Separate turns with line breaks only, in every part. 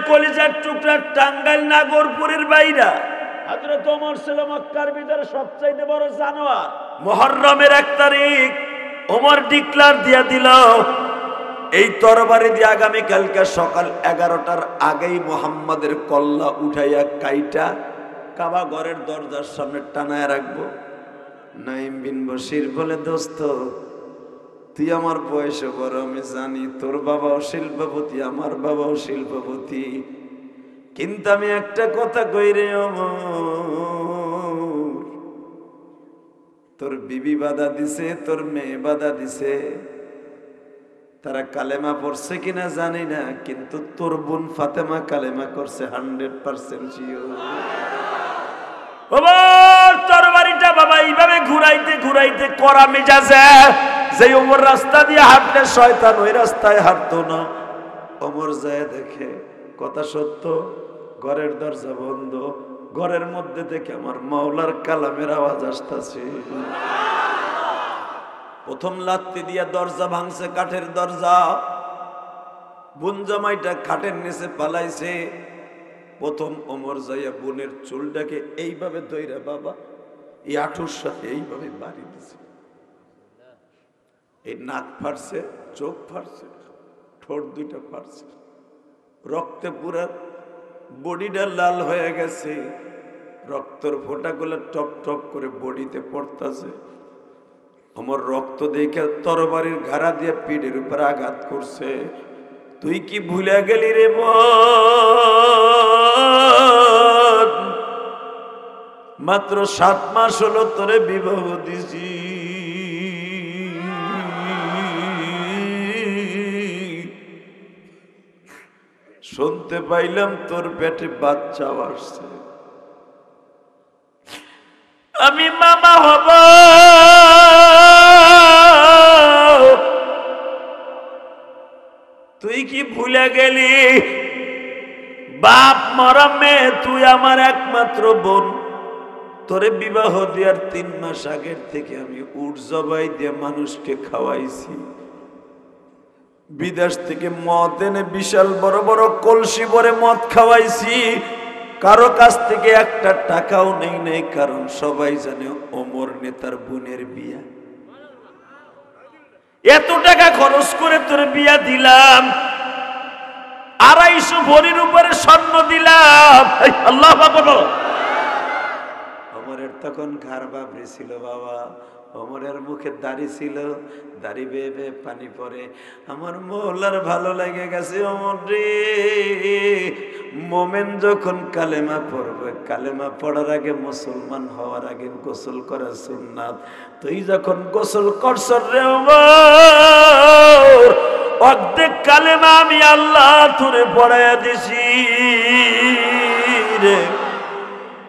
কলিজার টুকরা টাঙ্গাইল নাগরপুরের বাইরা হযরত ওমর ছিল মক্কার ভিতরে সবচাইতে বড় জানোয়ার। মুহররমের 1 তারিখ ওমর ডিক্লার দিয়া দিল, এই তরবারি দিয়ে আগামী কালকে সকাল 11টার আগেই মুহাম্মাদের কল্লা উঠাইয়া কাইটা কাবা ঘরের দরজার সামনে টানায় রাখবো। নাইম বিন বশির বলে, দোস্ত তুই আমার বয়সে বড়, আমি জানি তোর বাবাও শিল্পপতি, আমার বাবাও শিল্পপতি, কিন্তু আমি একটা কথা কই রে ওমর, তোর বিবি বাধা দিছে, তোর মেয়ে বাধা দিছে, তারা কালেমা পড়ছে কিনা জানি না, কিন্তু তোর বোন ফাতেমা কালেমা করছে 100% শিওর। ওমর তরবারিটা বাবা এইভাবে ঘুরাইতে ঘুরাইতে করা মেজাজে, যে ওমর রাস্তা দিয়ে হাঁটলে শয়তান ওই রাস্তায় হাঁটতো না। ওমর যায় দেখে কথা সত্য, ঘরের দরজা বন্ধ, ঘরের মধ্যে থেকে আমার মাওলার কালামের আওয়াজ আসতেছে। প্রথম লাত্তি দিয়া দরজা ভাঙছে, কাঠের দরজা, বোন জামাইটা খাটের নিচে পালাইছে। প্রথম ওমর যাইয়া বোনের চুলটাকে এইভাবে ধইরা বাবা এই আঁঠুর সাথে এইভাবে বাড়ি দিছে, এই নাক ফাটছে, চোখ ফাটছে, ঠোঁট দুইটা ফাটছে, রক্তে পুরা বডিটা লাল হয়ে গেছে, রক্তর ফোঁটাগুলো টপ টপ করে বডিতে পড়তেছে। আমার রক্ত দেখে তরবারির ঘাড়া দিয়ে পিঠের উপর আঘাত করছে। তুই কি ভুলে গেলি রে বোন, মাত্র 7 মাস হলো তোরে বিবাহ দিছি, শুনতে পাইলাম তোর পেটে বাচ্চা আসছে, আমি মামা হব, তুই কি ভুলে গেলি বাপ মরা মেয়ে, তুই আমার একমাত্র বোন, তোরে বিবাহ দেওয়ার 3 মাস আগের থেকে আমি উট জবাই দিয়ে মানুষকে খাওয়াইছি, বিদেশ থেকে মদ এনে বিশাল বড় বড় কলসি ভরে মদ খাওয়াইছি, কারো কাছ থেকে একটা টাকাও নেই নেই, কারণ সবাই জানে ওমর নেতার বোনের বিয়া। এত টাকা খরচ করে তোর বিয়া দিলাম, 250 ভরির উপরে স্বর্ণ দিলাম, আল্লাহু আকবার। ওমরের তখন ঘাড় বাবরি ছিল বাবা, ওমরের মুখে দাড়ি ছিল, দাড়ি বেয়ে বেয়ে পানি পড়ে। আমার মওলার ভালো লেগে গেছে, ওমর রে, মোমেন যখন কালেমা পড়বে, কালেমা পড়ার আগে, মুসলমান হওয়ার আগে গোসল করা সুন্নাত, তুই যখন গোসল করছ রে ওমর, অর্ধেক কালেমা আমি আল্লাহ তোরে পড়াইয়া দিছি রে।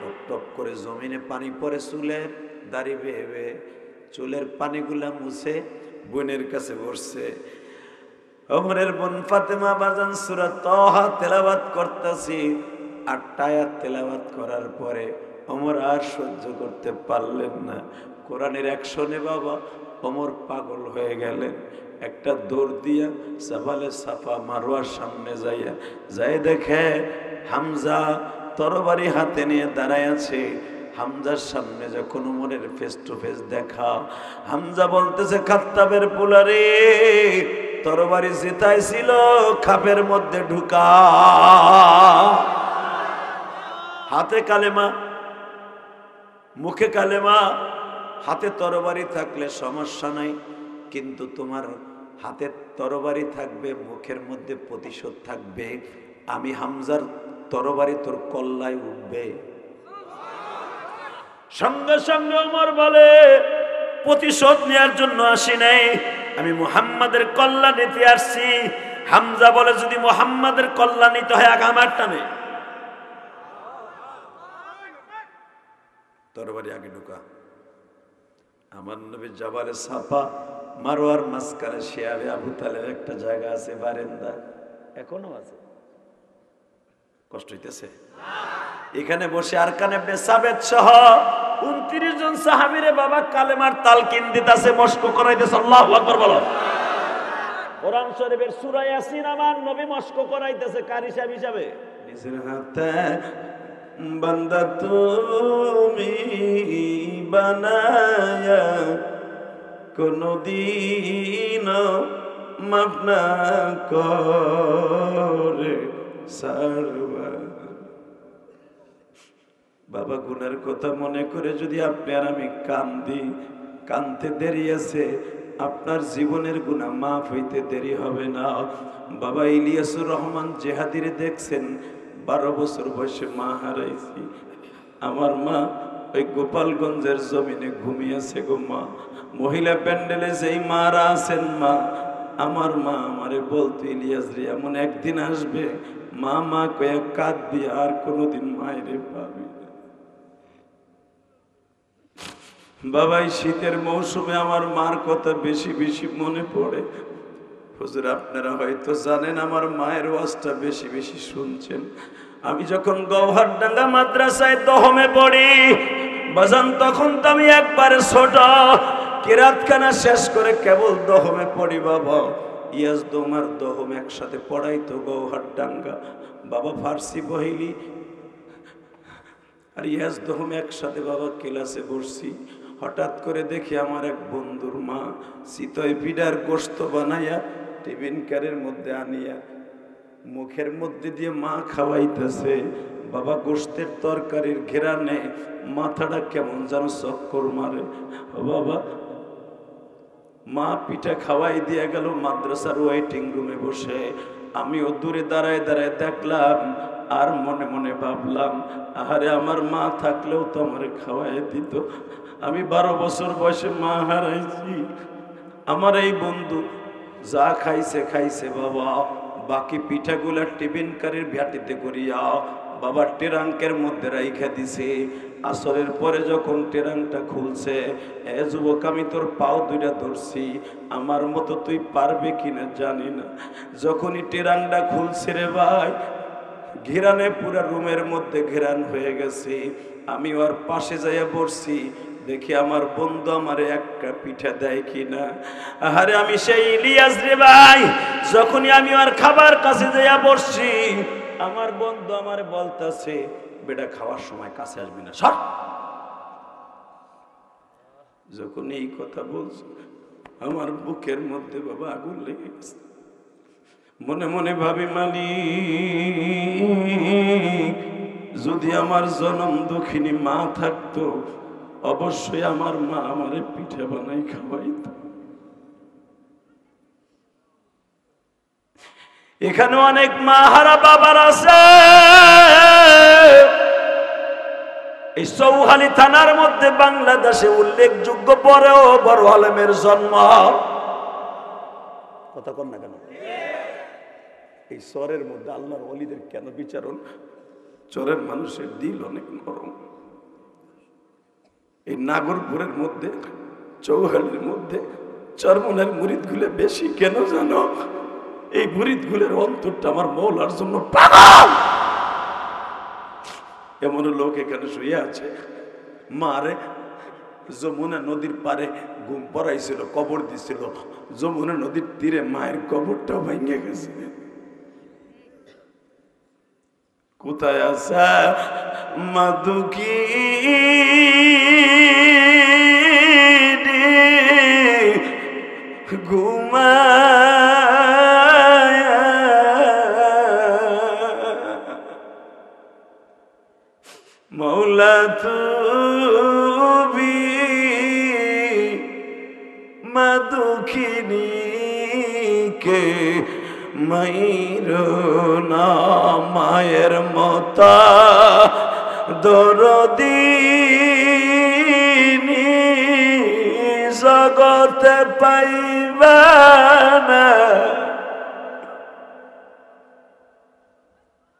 টপ টপ করে জমিনে পানি পড়ে, চুলে দাড়ি বেয়ে বেয়ে চুলের পানিগুলা মুছে বোনের কাছে বসছে। ওমরের বোন ফাতেমা বাজান সূরা তাহা তেলাওয়াত করতেছি, 8টা আয়াত তেলাওয়াত করার পরে ওমর আর সহ্য করতে পারলেন না। কোরআনের অ্যাকশনে বাবা ওমর পাগল হয়ে গেলেন। একটা দৌড় দিয়া জাবালে সাফা মারওয়ার সামনে যাই দেখে হামজা তরবারি হাতে নিয়ে দাঁড়ায় আছে। হামজার সামনে যখন ওমরের ফেস টু ফেস দেখা, হামজা বলতেছে, খাত্তাবের পোলারে, তরবারি জিতাইছিল, খাপের মধ্যে ঢুকা, হাতে কালেমা, মুখে কালেমা, হাতে তরবারি থাকলে সমস্যা নাই, কিন্তু তোমার হাতে তরবারি থাকবে, মুখের মধ্যে প্রতিশোধ থাকবে, আমি হামজার তরবারি তোর কল্লায় উঠবে। সঙ্গে সঙ্গে ওমর বলে, প্রতিশোধ নেওয়ার জন্য আসি নাই, আমি মুহাম্মাদের কল্লা নিতে আসছি। হামজা বলে, যদি মুহাম্মাদের কল্লা নিতে হয় আগে আমার টানে, তরবারি আগে ঢুকা। আমার নবী জাবালে সাফা মারওয়ার মাঝখানে শেয়াবে আবু তালেব একটা জায়গা আছে, বারান্দা, এখনো আছে, কষ্ট হইতেছে, এখানে বসে আরকান ইবনে সাবেত সহ 29 জন সাহাবীরে বাবা কালেমার তালকিন দিতেছে, মস্ক করাইতেছে। আল্লাহু আকবার বলো।
কোরআন শরীফের সূরা ইয়াসিন আমার নবী মস্ক করাইতেছে কারি সাহেব হিসাবে।
নিজের হাতে বান্দা তুমি বানায়া কোনদিন মাফ না করে সারবা। বাবা গুনার কথা মনে করে যদি আপনি আর আমি কান্দি, কানতে দেরি আছে, আপনার জীবনের গুনাহ মাফ হইতে দেরি হবে না। বাবা ইলিয়াসুর রহমান জেহাদিরে দেখছেন 12 বছর বয়সে মা হারাইছি। আমার মা ওই গোপালগঞ্জের জমিনে ঘুমিয়েছে গো মা। মহিলা প্যান্ডেলে যেই মারা আছেন মা, আমার মা আমারে বলতো ইলিয়াস রে এমন একদিন আসবে মা মা কয়ে কাঁদবি আর কোনোদিন মায়েরে পাবি না। বাবাই শীতের মৌসুমে আমার মার কথা বেশি বেশি মনে পড়ে। হুজুর আপনারা হয়তো জানেন আমার মায়ের ওয়াজটা বেশি বেশি শুনছেন। আমি যখন গৌহারডাঙ্গা মাদ্রাসায় দহমে পড়ি বাজান, তখন তো আমি একবারে ছোট, কিরাতখানা শেষ করে কেবল দহমে পড়ি। বাবা ইয়াজ দোমার দহম একসাথে পড়াইতো গৌহারডাঙ্গা। বাবা ফার্সি বহিলি আর ইয়াজ দহম একসাথে বাবা ক্লাসে বসছি। হঠাৎ করে দেখি আমার এক বন্ধুর মা চিতই পিঠার গোশত বানাইয়া টিফিন ক্যারের মধ্যে আনিয়া মুখের মধ্যে দিয়ে মা খাওয়াইতেছে। বাবা গোশতের তরকারির ঘেরানে মাথাটা কেমন যেন চক্কর মারে। বাবা মা পিঠা খাওয়াই দিয়ে গেল মাদ্রাসার ওয়েটিং রুমে বসে। আমিও দূরে দাঁড়ায় দাঁড়ায় দেখলাম আর মনে মনে ভাবলাম আহারে আমার মা থাকলেও তো আমার খাওয়াই দিত। আমি 12 বছর বয়সে মা হারাইছি। আমার এই বন্ধু যা খাইছে খাইছে বাবা, বাকি পিঠাগুলা টিফিন কারির ভ্যাটিতে করিয়া বাবা টেরাঙ্কের মধ্যে রাইখা দিছে। আসরের পরে যখন টেরাংটা খুলছে, এ যুবক আমি তোর পাও দুইটা ধরছি, আমার মতো তুই পারবে কিনা জানি না। যখনই টেরাংটা খুলছে রে ভাই, ঘেরানে পুরা রুমের মধ্যে ঘেরান হয়ে গেছে। আমি ওর পাশে যাইয়া বসছি, দেখি আমার বন্ধু আমারে একটা পিঠা দেয় কিনা। আরে আমি সেই ইলিয়াস রে ভাই, যখনই আমি ওর খাবার কাছে যাইয়া বসছি, আমার বন্ধু আমারে বলতাছে বেটা খাওয়ার সময় কাছে আসবি না, সর। যখন এই কথা বলছে আমার বুকের মধ্যে বাবা আগুন লেগে গেছে। মনে মনে ভাবি মালিক, যদি আমার জনম দুঃখিনী মা থাকতো অবশ্যই আমার মা আমারে পিঠা বানাই খাওয়াইত। এখানে অনেক মা হারা বাবার আছে। এই চৌহালি থানার মধ্যে বাংলাদেশে উল্লেখযোগ্য পরেও বড় আলেমের জন্ম। কথা কন না কেন? এই চরের মধ্যে আল্লাহর ওলিদের কেন বিচারণ? চরের মানুষের দিল অনেক নরম। এই নাগরপুরের মধ্যে, চৌহালির মধ্যে চরমনের মুরিদ গুলো বেশি কেন জানো? এই মুরিদ গুলের অন্তরটা আমার মৌলার জন্য পাগল। এমন লোক এখানে শুয়ে আছে, মারে যমুনা নদীর পারে ঘুম পড়াইছিল, কবর দিছিল, যমুনা নদীর তীরে মায়ের কবরটা ভেঙে গেছে। কোথায় আছে মাদুকি ঘুমা মৌলা তুমি মাদুখিনী কে মাইরো না, মায়ের মতা দরদিনী জগতে পাইবা না।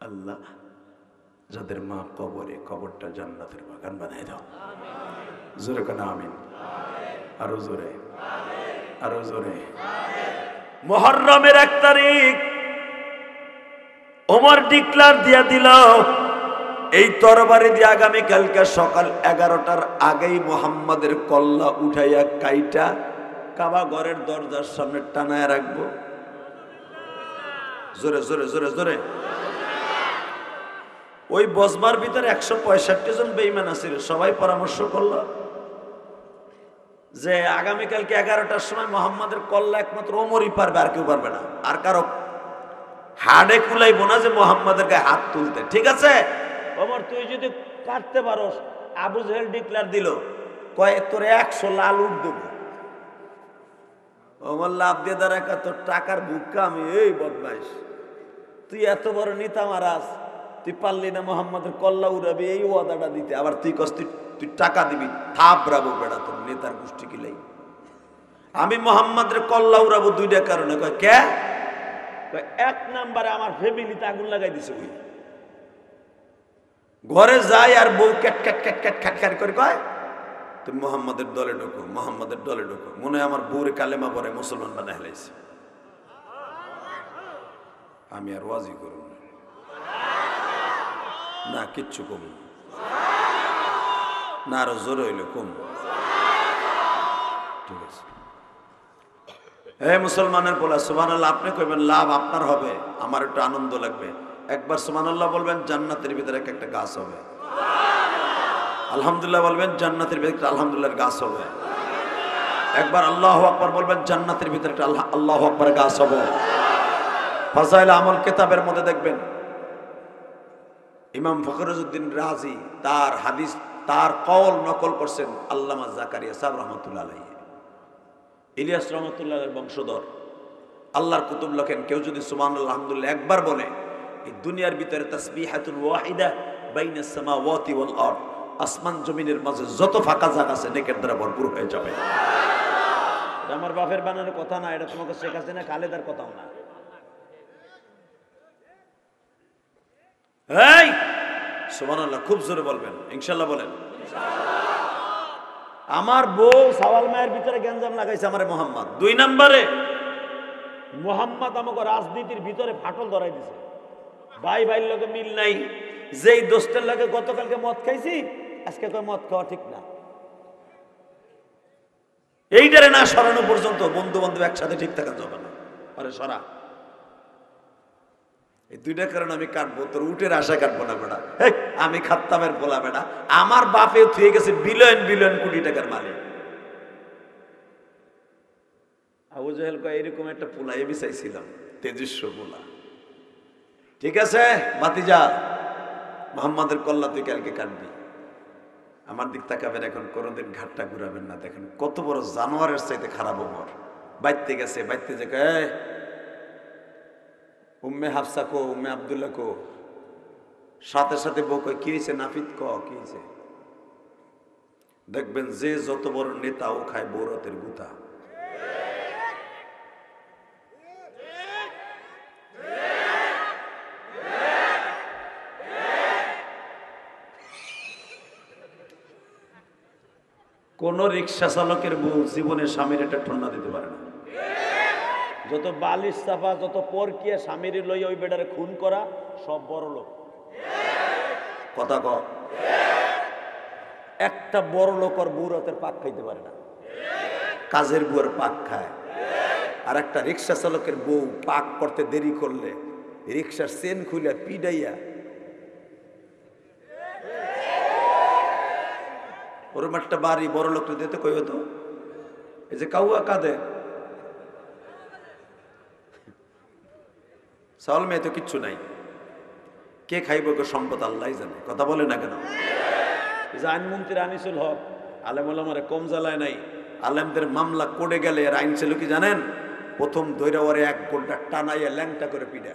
আল্লাহ যাদের মা কবরে, কবরটা জান্নাতের বাগান বানাই দাও। জোরে কেন আমিন? আরো জোরে, আরো জোরে। মুহররমের 1 তারিখ ওমর ডিক্লার দিয়া দিল, এই তরবারি দিয়ে আগামীকালকে সকাল 11টার আগেই মুহাম্মাদের কল্লা উঠাইয়া কাইটা কাবা ঘরের দরজার সামনে টানায় রাখবো। জোরে জোরে জোরে জোরে। ওই বজবার ভিতরে 165 জন বেঈমান আছিল, সবাই পরামর্শ করলো যে আগামীকালকে 11টার সময় মোহাম্মদের কল্লা একমাত্র ওমরই পারবে, আর কেউ পারবে না, আর কারো হাড়ে কুলাইবো না যে মোহাম্মদের গায়ে হাত তুলতে, ঠিক আছে?
ওমর তুই যদি কাটতে পারোস, আবু জেহেল ডিক্লার
দিল কয় তোর 100 লাল উঠ দেবো। ওমর লাভ দিয়ে দাঁড়ায়, তোর টাকার বুক্কা আমি। এই বদমাইশ, তুই এত বড় নেতা মারাস, তুই পারলি না মোহাম্মদের কল্লা উড়াবি এই ওয়াদাটা দিতে, আবার তুই কস তুই টাকা দিবি। থাপড়াবো বেড়া তোর নেতার গোষ্ঠী কিলাই। আমি মোহাম্মদের কল্লা উড়াবো দুইটা কারণে। কয় কে?
এক নাম্বারে আমার ফ্যামিলিতে আগুন লাগাই দিছে। ওই
ঘরে যাই আর বউ ক্যাট ক্যাট ক্যাট ক্যাট খ্যাট খ্যাট করে কয় তুমি মোহাম্মদের দলে ঢোকো, মোহাম্মদের দলে ঢোকো। মনে হয় আমার বউরে কালেমা পরে মুসলমান বানায় হেলাইছে। আমি আর ওয়াজি করব না, কিচ্ছু কম না, আরো জোরে হইলে কম। ঠিক আছে, হে মুসলমানের বলা সুবহানাল্লাহ। আপনি কইবেন লাভ আপনার হবে, আমার একটু আনন্দ লাগবে। একবার সুবহানাল্লাহ বলবেন, জান্নাতের ভিতরে একটা গাছ হবে। আলহামদুলিল্লাহ বলবেন, জান্নাতের ভিতরে আলহামদুলিল্লাহর গাছ হবে। একবার আল্লাহু আকবার বলবেন, জান্নাতের ভিতরে একটা আল্লাহু আকবার গাছ হবে। ফাজাইল আমল কিতাবের মধ্যে দেখবেন ইমাম ফখরুদ্দিন রাজি তার হাদিস, তার কওল নকল করছেন আল্লামা জাকারিয়া সাহেব রহমাতুল্লাহ আলাইহি।
ইলিয়াস রহমাতুল্লাহের বংশধর।
আল্লাহর কুতুব লেখেন, কেউ যদি সুবহানাল্লাহ আলহামদুলিল্লাহ একবার বলে, এই দুনিয়ার ভিতরে তাসবিহাতুন ওয়াহিদা বাইনাস সামাওয়াতি ওয়াল আরদ, আসমান জমিনের মাঝে যত ফাঁকা জায়গা আছে নেকের দ্বারা ভরপুর হয়ে যাবে।
এটা আমার বাপের বানানোর কথা না, এটা তোমাকে শেখ হাসিনা খালেদার কথাও না।
এই সুবহানাল্লাহ খুব জোরে বলবেন, ইনশাআল্লাহ বলেন।
আমার বউ সাওয়াল মায়ের ভিতরে গ্যাঞ্জাম লাগাইছে আমারে মোহাম্মদ।
2 নম্বরে
মোহাম্মদ আমাকে রাজনীতির ভিতরে ফাটল ধরাই দিছে। ভাই ভাইয়ের লগে মিল নাই।
যেই দোস্তের লাগে
গতকালকে মদ খাইছি, আজকে কয় মদ খাওয়া ঠিক না।
এইটারে না সরানো পর্যন্ত বন্ধু বান্ধব একসাথে ঠিক থাকা যাবে না। আরে সরা, এই দুইটা কারণে আমি কাটবো, তোর উটের আশা কাটবো না বেটা। আমি খাত্তামের বলা বেটা, আমার বাপে থুয়ে গেছে বিলিয়ন বিলিয়ন কোটি টাকার মালিক।
আবু জেহেল কয়
এরকম একটা পোলা এ চাইছিলাম, তেজস্ব পোলা। ঠিক আছে ভাতিজা, মোহাম্মদের কল্লা তুই কালকে কাটবি। আমার দিক তাকাবেন এখন, কোনোদিন ঘাটটা ঘুরাবেন না। দেখেন কত বড় জানোয়ারের চাইতে খারাপ ওমর। বাইতে গেছে, বাইতে যে উম্মে হাফসা কো, উম্মে আব্দুল্লাহ কো, সাথে সাথে বউ কয় কি হয়েছে নাফিদ, কি হয়েছে? দেখবেন যে যত বড় নেতা ও খায় বৌরতের গুতা। কোন রিক্সা চালকের বউ জীবনের স্বামীর একটা ঠন্ডা দিতে পারে না।
যত বালিশ চাপা, যত পরকিয়া স্বামীর লইয়া ওই বেটারে খুন করা, সব বড় লোক।
কথা ক,
একটা বড় লোক আর বৌরাতের পাক খাইতে পারে না।
কাজের বউয়ের পাক খায়। আর একটা রিক্সা চালকের বউ পাক করতে দেরি করলে রিক্সার চেন খুলে পিডাইয়া ওরম একটা বাড়ি বড় লোকটা দিতে কই হতো। এই যে কাউয়া কাঁদে, চাউল মেয়ে তো কিচ্ছু নাই, কে খাইব কে সম্পদ আল্লাহ জানে। কথা বলে না কেন?
আইনমন্ত্রী আনিসুল হক আলেম ওলামারে কম জ্বালায় নাই।
আলেমদের মামলা করে গেলে এর আইন ছিল কি জানেন? প্রথম দৈরাওয়ারে 1 ঘন্টা টানাইয়া ল্যাংটা করে পিডা।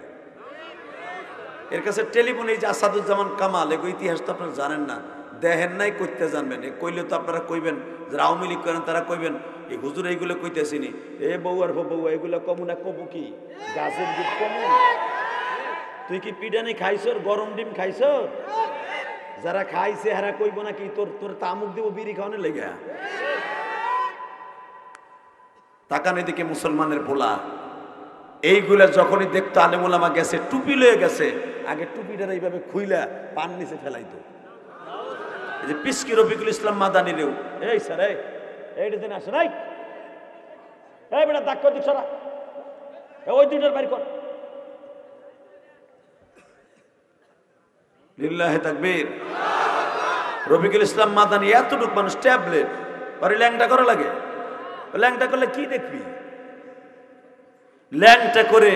এর কাছে টেলিফোনে এই যে আসাদুজ্জামান কামাল, এগো ইতিহাস তো আপনারা জানেন না, দেখেন নাই, কইতে জানবেন। এ কইলে তো আপনারা কইবেন যারা আওয়ামী লীগ করেন তারা কইবেন এই হুজুর এইগুলো কইতেছিনি।
এ বউ আর বউ এগুলো কমু না, কমু কি গাছের দিক কমু? তুই কি পিডানি খাইছর? গরম ডিম খাইছর? যারা খাইছে হারা কইব নাকি তোর তোর তামুক দিব বিড়ি খাওয়ানোর লেগে?
তাকান এদিকে মুসলমানের পোলা, এইগুলা যখনই দেখতো আলেম ওলামা গেছে, টুপি লয়ে গেছে,
আগে টুপিটার এইভাবে খুইলা পান নিচে ফেলাইতো।
এই যে পিসকি রফিকুল ইসলাম মাদানিরেও,
এই স্যার এইটা দিন আসে নাই, এই বেটা দাগ করে দিক সরা, ওই দুইটার বাড়ি কর,
লিল্লাহি তাকবীর। রফিকুল ইসলাম মাদানী এতটুক মানুষ ট্যাবলেট পরে ল্যাংটা করা লাগে। ল্যাংটা করলে কি দেখবি? ল্যাংটা করে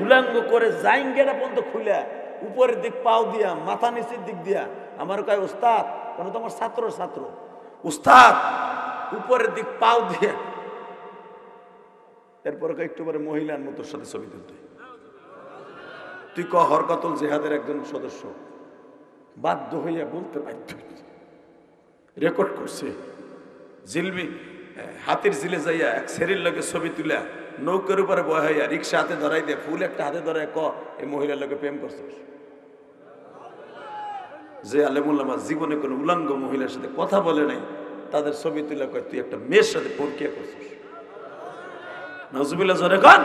উলাঙ্গ করে জাইঙ্গেরা পর্যন্ত খুলে উপরের দিক পাও দিয়া মাথা নিচের দিক দিয়া আমার কয় উস্তাদ, কেন তো আমার ছাত্র উস্তাদ উপরের দিক পাও দিয়া, এরপরে একটু পরে মহিলার মতোর সাথে ছবি তুলতে। তুই ক হরকাতুল জিহাদের একজন সদস্য বাধ্য হইয়া বলতে বাধ্য, রেকর্ড করছে জিলবি হাতির জিলে যাইয়া এক সেরির লোকে ছবি তুলা নৌকার উপরে বয় হইয়া রিক্সা হাতে ধরাই দে, ফুল একটা হাতে ধরাই ক এই মহিলার লোকে প্রেম করছিস। যে আলেমুল্লামা জীবনে কোনো উলাঙ্গ মহিলার সাথে কথা বলে নাই, তাদের ছবি তুলে কয় তুই একটা মেয়ের সাথে পরকিয়া করছিস। নাউজুবিল্লাহ জোরে কন।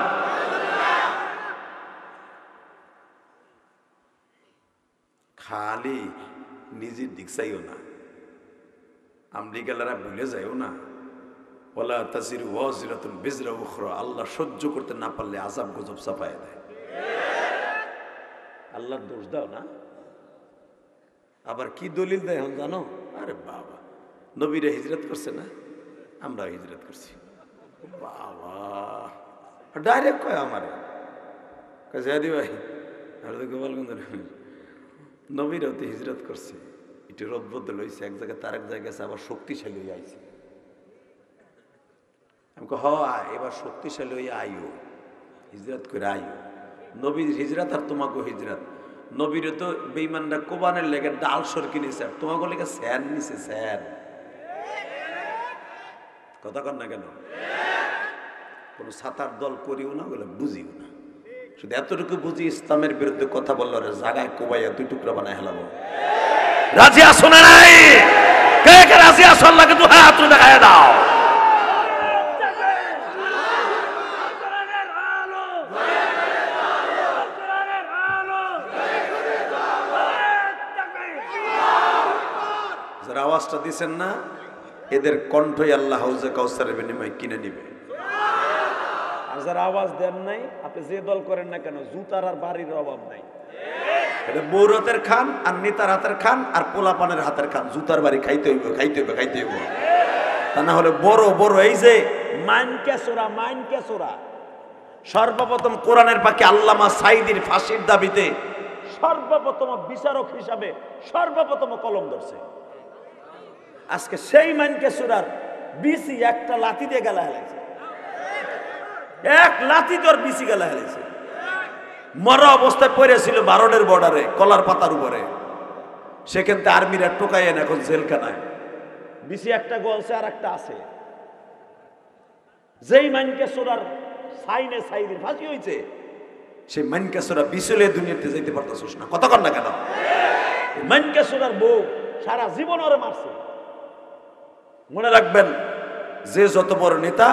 খালি নিজের দিক চাইও না, আমেরিকালারা ভুলে যাইও না। ওয়ালা তাসিরু ওয়াজিরাতুন বিজরা উখরা, আল্লাহ সহ্য করতে না পারলে আযাব গজব চাপায় দেয়। আল্লাহর দোষ দাও না। আবার কি দলিল দেয় এখন জানো? আরে বাবা, নবীরা হিজরত করছে না, আমরা হিজরত করছি। বাবা ডাইরেক্ট কয় আমারে কাজী ভাই আর তো গোপালগঞ্জ নবীরাও তো হিজরত করছে, একটু রদ বদল হয়েছে, এক জায়গায় তার এক জায়গায় আবার শক্তিশালী হয়ে আইছে। আমি এবার শক্তিশালী হয়ে আইও, হিজরত করে আইও। নবীর হিজরত আর তোমাকে হিজরত। নবীর তো বেঈমানরা কোবানের লেগে ডাল সরকি নিছে, আর তোমাকে লেগে স্যান নিছে স্যান। কথা কর না কেন? কোনো সাতার দল করিও না, ওগুলো বুঝিও না। শুধু এতটুকু বুঝি, ইসলামের বিরুদ্ধে কথা বললো রে জাগায় কোবাইয়া দুই টুকরা বানায় হেলাবো। রাজি আসো না নাই? কে কে রাজি আসো? আল্লাহকে দু হাত তুলে দেখায় দাও। যারা আওয়াজটা দিচ্ছেন না, এদের কণ্ঠই আল্লাহ হাউজে কাউসারের বিনিময়ে কিনে নিবে।
আর যারা আওয়াজ দেন নাই, আপনি যে দল করেন না কেন, জুতার আর বাড়ির অভাব নাই।
এটা বৌরতের খান আর নেতার হাতের খান আর পোলাপানের হাতের খান। জুতার বাড়ি খাইতে হইব, খাইতে হইব, খাইতে হইব। তা না হলে বড় বড় এই যে
মাইনকেসোরা
সর্বপ্রথম কোরআনের পাখি আল্লামা সাইদির ফাঁসির দাবিতে
সর্বপ্রথম বিচারক হিসাবে সর্বপ্রথম কলম ধরছে। আজকে সেই মাইনকেসোরার বিসি একটা লাথি দিয়ে গেলা হেলাইছে, এক লাথি তোর বিসি গেলা হেলাইছে।
মরা অবস্থায় পড়েছিল ভারতের বর্ডারে কলার পাতার উপরে, সেখান থেকে আর্মিরা টোকাইয়েন এখন জেলখানায়।
বিসি একটা গলছে আর একটা আছে। যেই মাইনকেসোরার সাইনে সাইদের ফাঁসি হয়েছে,
সেই মাইনকেসোরা বিচলে দুনিয়াতে যাইতে পারতেছিস না। কথা কর না কেন?
মাইনকেসোরার বউ সারা জীবন ওরে মারছে।
মনে রাখবেন, যে যত বড় নেতা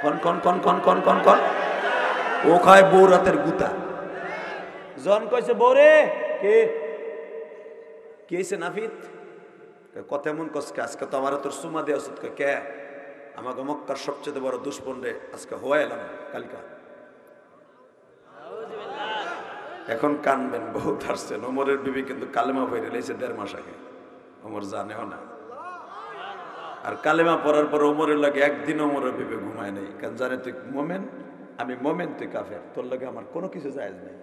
কন কন কন কন কন কন কন ও খায় বউ রাতের গুতা।
জন কইছে বউরে কে
কেছে নাফিত কথা এমন কসকে আজকে তো আমার তোর সুমা দেওয়া উচিত। কে আমাকে মক্কার সবচেয়ে বড় দুশ্মন রে আজকে হওয়া এলাম কালকা। এখন কানবেন, বহুত হাসছেন। ওমরের বিবি কিন্তু কালেমা পড়ে লেছে 1.5 মাস আগে, ওমর জানেও না। আর কালেমা পড়ার পর ওমরের লাগে একদিন ওমরের বিবে ঘুমায় নেই, কারণ জানে তুই মোমেন, আমি মোমেন, তুই কাফের, তোর লাগে আমার কোনো কিছু জায়েজ নেই।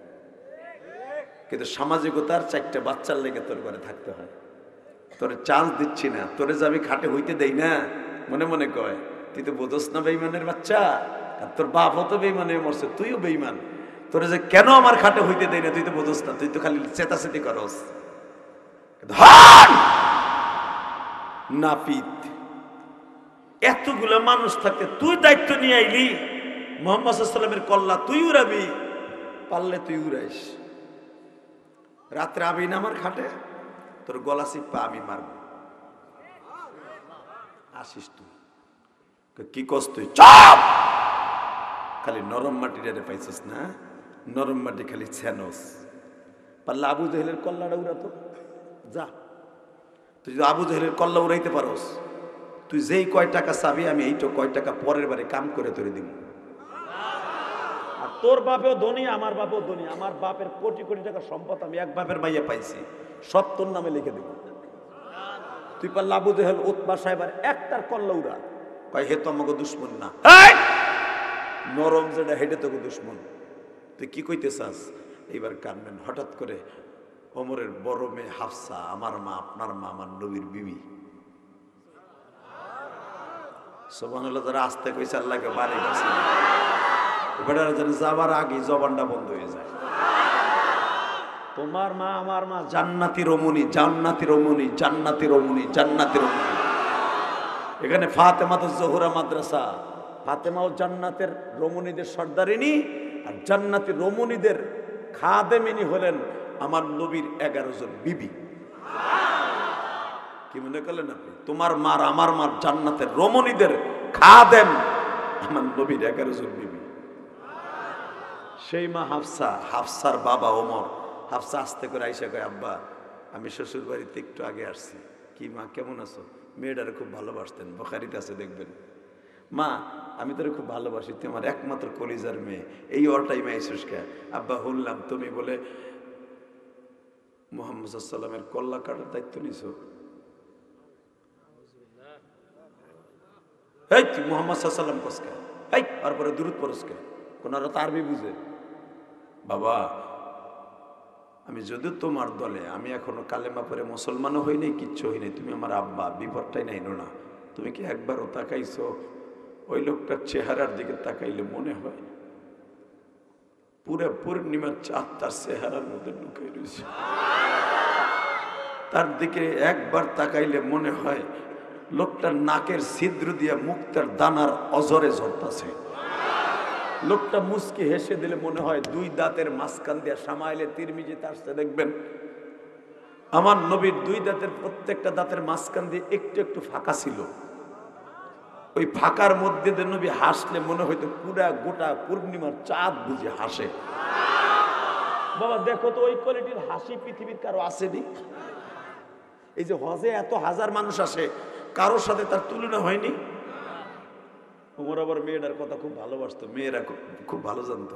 কিন্তু সামাজিকতার 4টা বাচ্চার লেগে তোর ঘরে থাকতে হয়। তোরে চান্স দিচ্ছি না, তোরে যে আমি খাটে হইতে দেই না, মনে মনে কয় তুই তো বোঝস না বেঈমানের বাচ্চা, আর তোর বাপও তো বেঈমানে মরছে, তুইও বেঈমান। তোরে যে কেন আমার খাটে হইতে দেই না তুই তো বোঝস না, তুই তো খালি চেতাচেতি করস। নাপিত এতগুলো মানুষ থাকতে তুই দায়িত্ব নিয়ে আইলি, মুহাম্মদ সাল্লাল্লাহু আলাইহি ওয়াসাল্লামের কল্লা তুই উড়াবি, পারলে তুই উড়াইস। রাত্রে আবি না আমার খাটে, তোর গলা চিপ্পা আমি মারব। আসিস তুই, কি কস তুই? চুপ! খালি নরম মাটিটারে পাইছিস না, নরম মাটি খালি ছেনস। পারলে আবু জাহেলের কল্লাটা উড়াতো, যা। তুই যদি আবু জাহেলের কল্লা উড়াইতে পারস, তুই যেই কয় টাকা চাবি আমি এইটা কয় টাকা পরের বারে কাম করে তোরে দিব। আর
তোর বাপেও ধনী, আমার বাপেও ধনী। আমার বাপের কোটি কোটি টাকার সম্পদ আমি এক বাপের মাইয়া পাইছি, সব তোর নামে লিখে দেব। তুই পারলা আবু জেহেল উতবা সাহেবের একটার কল্লৌরা কয় হে তো আমাকে দুশ্মন না, নরম যেটা হেঁটে তোকে দুশ্মন। তুই কি কইতে চাস? এইবার কানবেন। হঠাৎ করে ওমরের বড় মেয়ে হাফসা, আমার মা, আপনার মা, আমার নবীর বিবি, সুবহানাল্লাহ, যারা আসতে কইছে আল্লাহকে বাড়ি গেছে, বেটারা যেন যাবার আগে জবানটা বন্ধ হয়ে যায়। তোমার মা আমার মা জান্নাতি রমণী, জান্নাতি রমণী, জান্নাতি রমণী, জান্নাতি রমণী। এখানে ফাতেমাতুজ জোহরা মাদ্রাসা, ফাতেমাও জান্নাতের রমণীদের সর্দারিনী, আর জান্নাতি রমণীদের খাদেমিনী হলেন আমার নবীর 11 জন বিবি। কি মনে করলেন আপনি? তোমার মার আমার মার জান্নাতের রমণীদের খাদেম আমার নবীর 11 জন বিবি। সেই মা হাফসা, হাফসার বাবা ওমর। হাফসা আস্তে করে আইসা কয়, আব্বা আমি শ্বশুর বাড়িতে একটু আগে আসছি। কি মা কেমন আছো? মেয়েটারে খুব ভালোবাসতেন, বুখারীতে আছে দেখবেন। মা আমি তোরে খুব ভালোবাসি, তুই আমার একমাত্র কলিজার মেয়ে, এই অল টাইমে আইসুস কে? আব্বা শুনলাম তুমি বলে মুহাম্মদ সাল্লাল্লাহু আলাইহি ওয়াসাল্লামের কল্লা কাটার দায়িত্ব নিছো। এই তুই মুহাম্মদ সাল্লাল্লাহু আলাইহি ওয়াসাল্লাম কসকে, এই তারপরে দুরূদ পড়সকে, কোনরা তো আরবি বুঝে। বাবা আমি যদিও তোমার দলে, আমি এখনো কালেমা পড়ে মুসলমানও হই নাই, কিচ্ছু হই নাই, তুমি আমার আব্বা, বিপদটাই নাই না। তুমি কি একবারও তাকাইছো ওই লোকটার চেহারার দিকে? তাকাইলে মনে হয় পুরো পূর্ণিমার চাঁদ তার চেহারার মধ্যে ঢুকে রয়েছে। তার দিকে একবার তাকাইলে মনে হয় লোকটার নাকের ছিদ্র দিয়া মুক্তার দানার অজরে ঝরতাছে। লোকটা মুস্কি হেসে দিলে মনে হয় দুই দাঁতের মাঝখান দিয়া সামাইলে তিরমিজিতে আসছে দেখবেন, আমার নবীর দুই দাঁতের প্রত্যেকটা দাঁতের মাঝখান দিয়ে একটু একটু ফাঁকা ছিল। ওই ফাঁকার মধ্যে দিয়ে নবী হাসলে মনে হইতো পুরা গোটা পূর্ণিমার চাঁদ বুঝে হাসে। বাবা দেখো তো ওই কোয়ালিটির হাসি পৃথিবীর কারো আসেনি। এই যে হজে এত হাজার মানুষ আসে, কারোর সাথে তার তুলনা হয়নি। ওমর আবার মেয়েটার কথা খুব ভালোবাসতো, মেয়েরা খুব ভালো জানতো।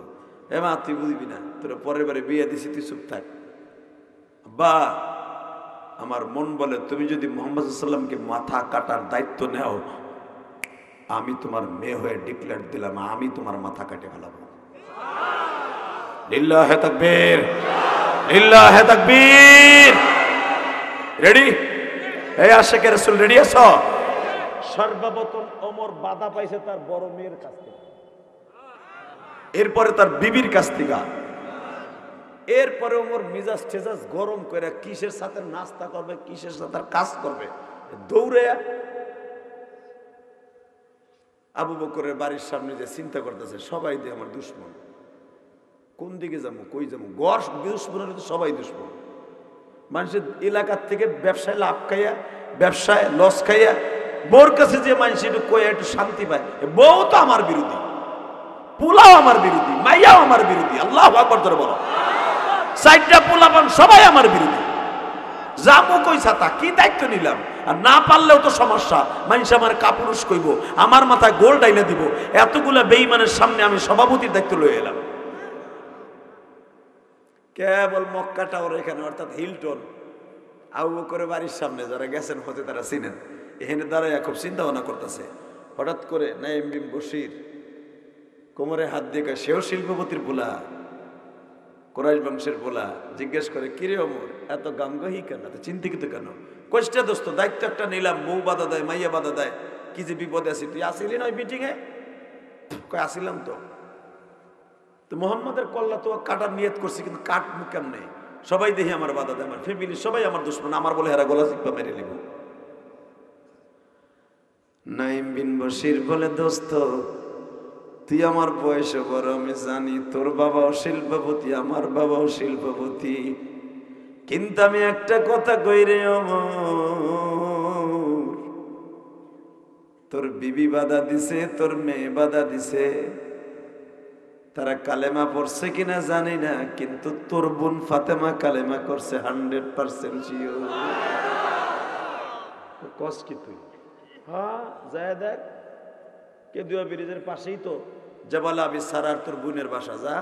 এ মা তুই বুঝবি না, তোরা পরের বারে বিয়ে দিছি, তুই চুপ থাক। বা আমার মন বলে তুমি যদি মুহাম্মদ সাল্লাল্লাহু আলাইহি ওয়াসাল্লামকে মাথা কাটার দায়িত্ব নেও, আমি তোমার মেয়ে হয়ে ডিক্লেয়ার দিলাম, আমি তোমার মাথা কাটে ফেলাবো। লিল্লাহে তাকবীর, লিল্লাহে তাকবীর। রেডি? এই আশিকে রাসূল রেডি আছো? সর্বপ্রথম ওমর বাধা পাইছে তার বড় মেয়ের কাছ থেকে, এরপরে তার বিবির কাছ থেকে, এরপরে ওমর মিজাজ টেজাজ গরম করে কিসের সাথে নাস্তা করবে, কিসের সাথে কাজ করবে, দৌড়ে আবু বকরের বাড়ির সামনে যে চিন্তা করতেছে, সবাই দিয়ে আমার দুশ্মন, কোন দিকে যাবো, কই যাবো, গড় দুশ্মনের তো সবাই দুশ্মন। মানুষের এলাকার থেকে ব্যবসায় লাভ খাইয়া, ব্যবসায় লস খাইয়া, বোর কাছে যে মানুষ একটু কয়ে একটু শান্তি পায়, বউ তো আমার বিরোধী, পোলাও আমার বিরোধী, মাইয়াও আমার বিরোধী। আল্লাহু আকবার জোরে বলো। সাইডটা পোলাপান সবাই আমার বিরোধী। যাবো কই ছাতা, কি দায়িত্ব নিলাম? আর না পারলেও তো সমস্যা, মানুষ আমার কাপুরুষ কইব, আমার মাথায় গোল ডাইনা দিব। এতগুলা বেঈমানের সামনে আমি সভাপতির দায়িত্ব লয়ে এলাম। কেবল মক্কা টাওয়ার এখানে, অর্থাৎ হিলটন, আবু বকরের বাড়ির সামনে যারা গেছেন হতে তারা চিনেন, এখানে দাঁড়াইয়া খুব চিন্তা ভাবনা করতেছে। হঠাৎ করে নাঈম বিন বশির কোমরে হাত দিয়ে কয়, সেও শিল্পপতির পোলা, কোরাইশ বংশের পোলা। জিজ্ঞেস করে, কিরে ওমর এত গামগাহি কেন, এত চিন্তিত কেন? কষ্টে দোস্ত, দায়িত্ব একটা নিলাম, বউ বাধা দেয়, মাইয়া বাধা দেয়, কি যে বিপদে আছি। তুই আসিলি না ওই মিটিংয়ে? কয় আসিলাম তো। তো মোহাম্মদের কল্লা তো কাটার নিয়ত করছি, কিন্তু কাটবো কেমনে? সবাই দেখি আমার বাধা দেয়, আমার ফ্যামিলি সবাই আমার দুশ্মন, আমার বলে হেরা গলা চিপা মেরে নিব। নাঈম বিন বশির বলে, দোস্ত তুই আমার বয়সে বড়, আমি জানি তোর বাবাও শিল্পপতি, আমার বাবাও শিল্পপতি, কিন্তু আমি একটা কথা কই রে ওমর, তোর বিবি বাধা দিছে, তোর মেয়ে বাধা দিছে, তারা কালেমা পড়ছে কিনা জানি না, কিন্তু তোর বোন ফাতেমা কালেমা করছে 100% শিওর। কস কি তুই? হ্যাঁ যায় দেখ, কেদুয়া ব্রিজের পাশেই তো
জাবাল আবি সারার তোর বোনের বাসা যা,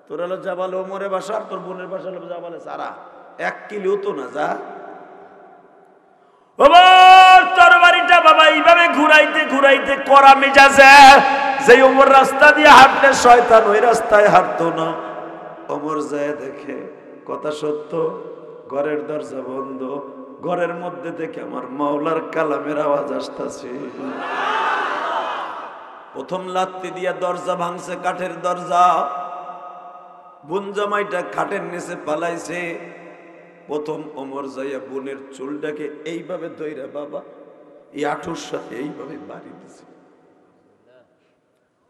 তোর হলো জাবাল ওমরে বাসা, আর তোর বোনের বাসা হলো জাবালে সারা, 1 কিলো তো না যা। ওমর তরবারিটা বাবা এইভাবে ঘুরাইতে ঘুরাইতে করা মেজাজে, যে ওমর রাস্তা দিয়ে হাঁটলে শয়তান ওই রাস্তায় হাঁটতো না। ওমর যায় দেখে কথা সত্য, ঘরের দরজা বন্ধ, ঘরের মধ্যে থেকে আমার মাওলার কালামের আওয়াজ আসতেছে। প্রথম লাত্তি দিয়া দরজা ভাঙছে, কাঠের দরজা, বোন জামাইটা খাটের নিচে পালাইছে। প্রথম ওমর যাইয়া বোনের চুলটাকে এইভাবে ধইরা বাবা এই আঁঠুর সাথে এইভাবে বাড়ি দিছে।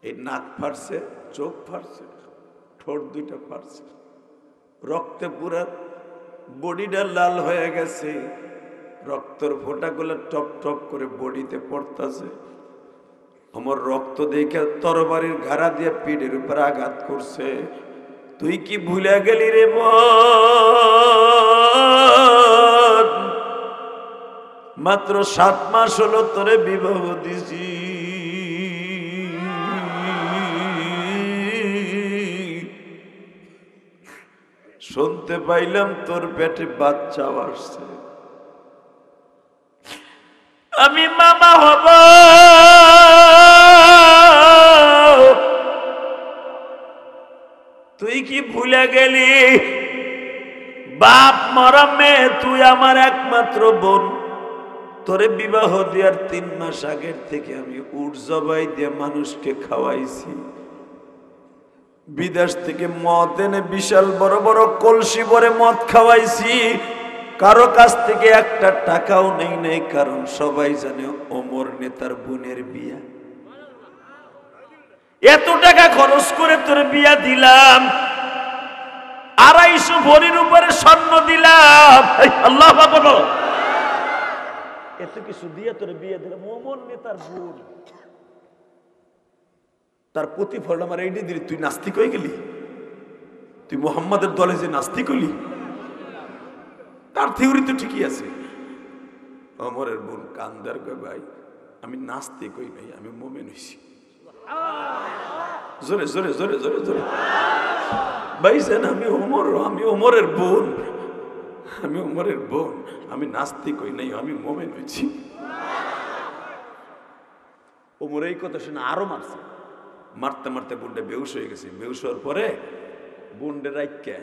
এই নাক ফাটছে, চোখ ফাটছে, ঠোঁট দুইটা ফাটছে, রক্তে পুরা বডিটা লাল হয়ে গেছে, রক্তর ফোঁটাগুলো টপ টপ করে বডিতে পড়তেছে। আমার রক্ত দেখে তরবারির ঘাড়া দিয়ে পিঠের উপর আঘাত করছে। তুই কি ভুলে গেলি রে বোন, মাত্র 7 মাস হলো তোরে বিবাহ দিছি, শুনতে পাইলাম তোর পেটে বাচ্চা আসছে, আমি মামা হব। তুই কি ভুলে গেলি বাপ মরা মেয়ে, তুই আমার একমাত্র বোন, তোরে বিবাহ দেওয়ার 3 মাস আগের থেকে আমি উট জবাই দিয়ে মানুষকে খাওয়াইছি, বিদেশ থেকে মদ এনে বিশাল বড় বড় কলসি ভরে মদ খাওয়াইছি, কারো কাছ থেকে একটা টাকাও নেই নাই, কারণ সবাই জানে ওমর নেতার বোনের বিয়া। এত টাকা খরচ করে তোর বিয়া দিলাম, 250 ভরির উপরে স্বর্ণ দিলাম, আল্লাহু আকবার, এত কিছু দিয়ে তোর বিয়ে দিলাম, ওমর নেতার বোন, তার প্রতিফলন আমার এইটি দিলি, তুই নাস্তিক হয়ে গেলি, তুই মুহাম্মাদের দলে যে নাস্তিক হলি। তার থিওরি তো ঠিকই আছে। ওমরের বোন কান্দার কয় ভাই আমি নাস্তিক হই নাই, আমি মুমিন হইছি। জোরে জোরে জোরে জোরে জোরে ভাইজান, আমি ওমরের বোন, আমি ওমরের বোন, আমি নাস্তিক হই নাই, আমি মুমিন হইছি। ওমর এই কথা শুনে আরো মারছে, মারতে মারতে বোনটা বেহুশ হয়ে গেছে। বেহুশ হওয়ার পরে বোনটা রাইখা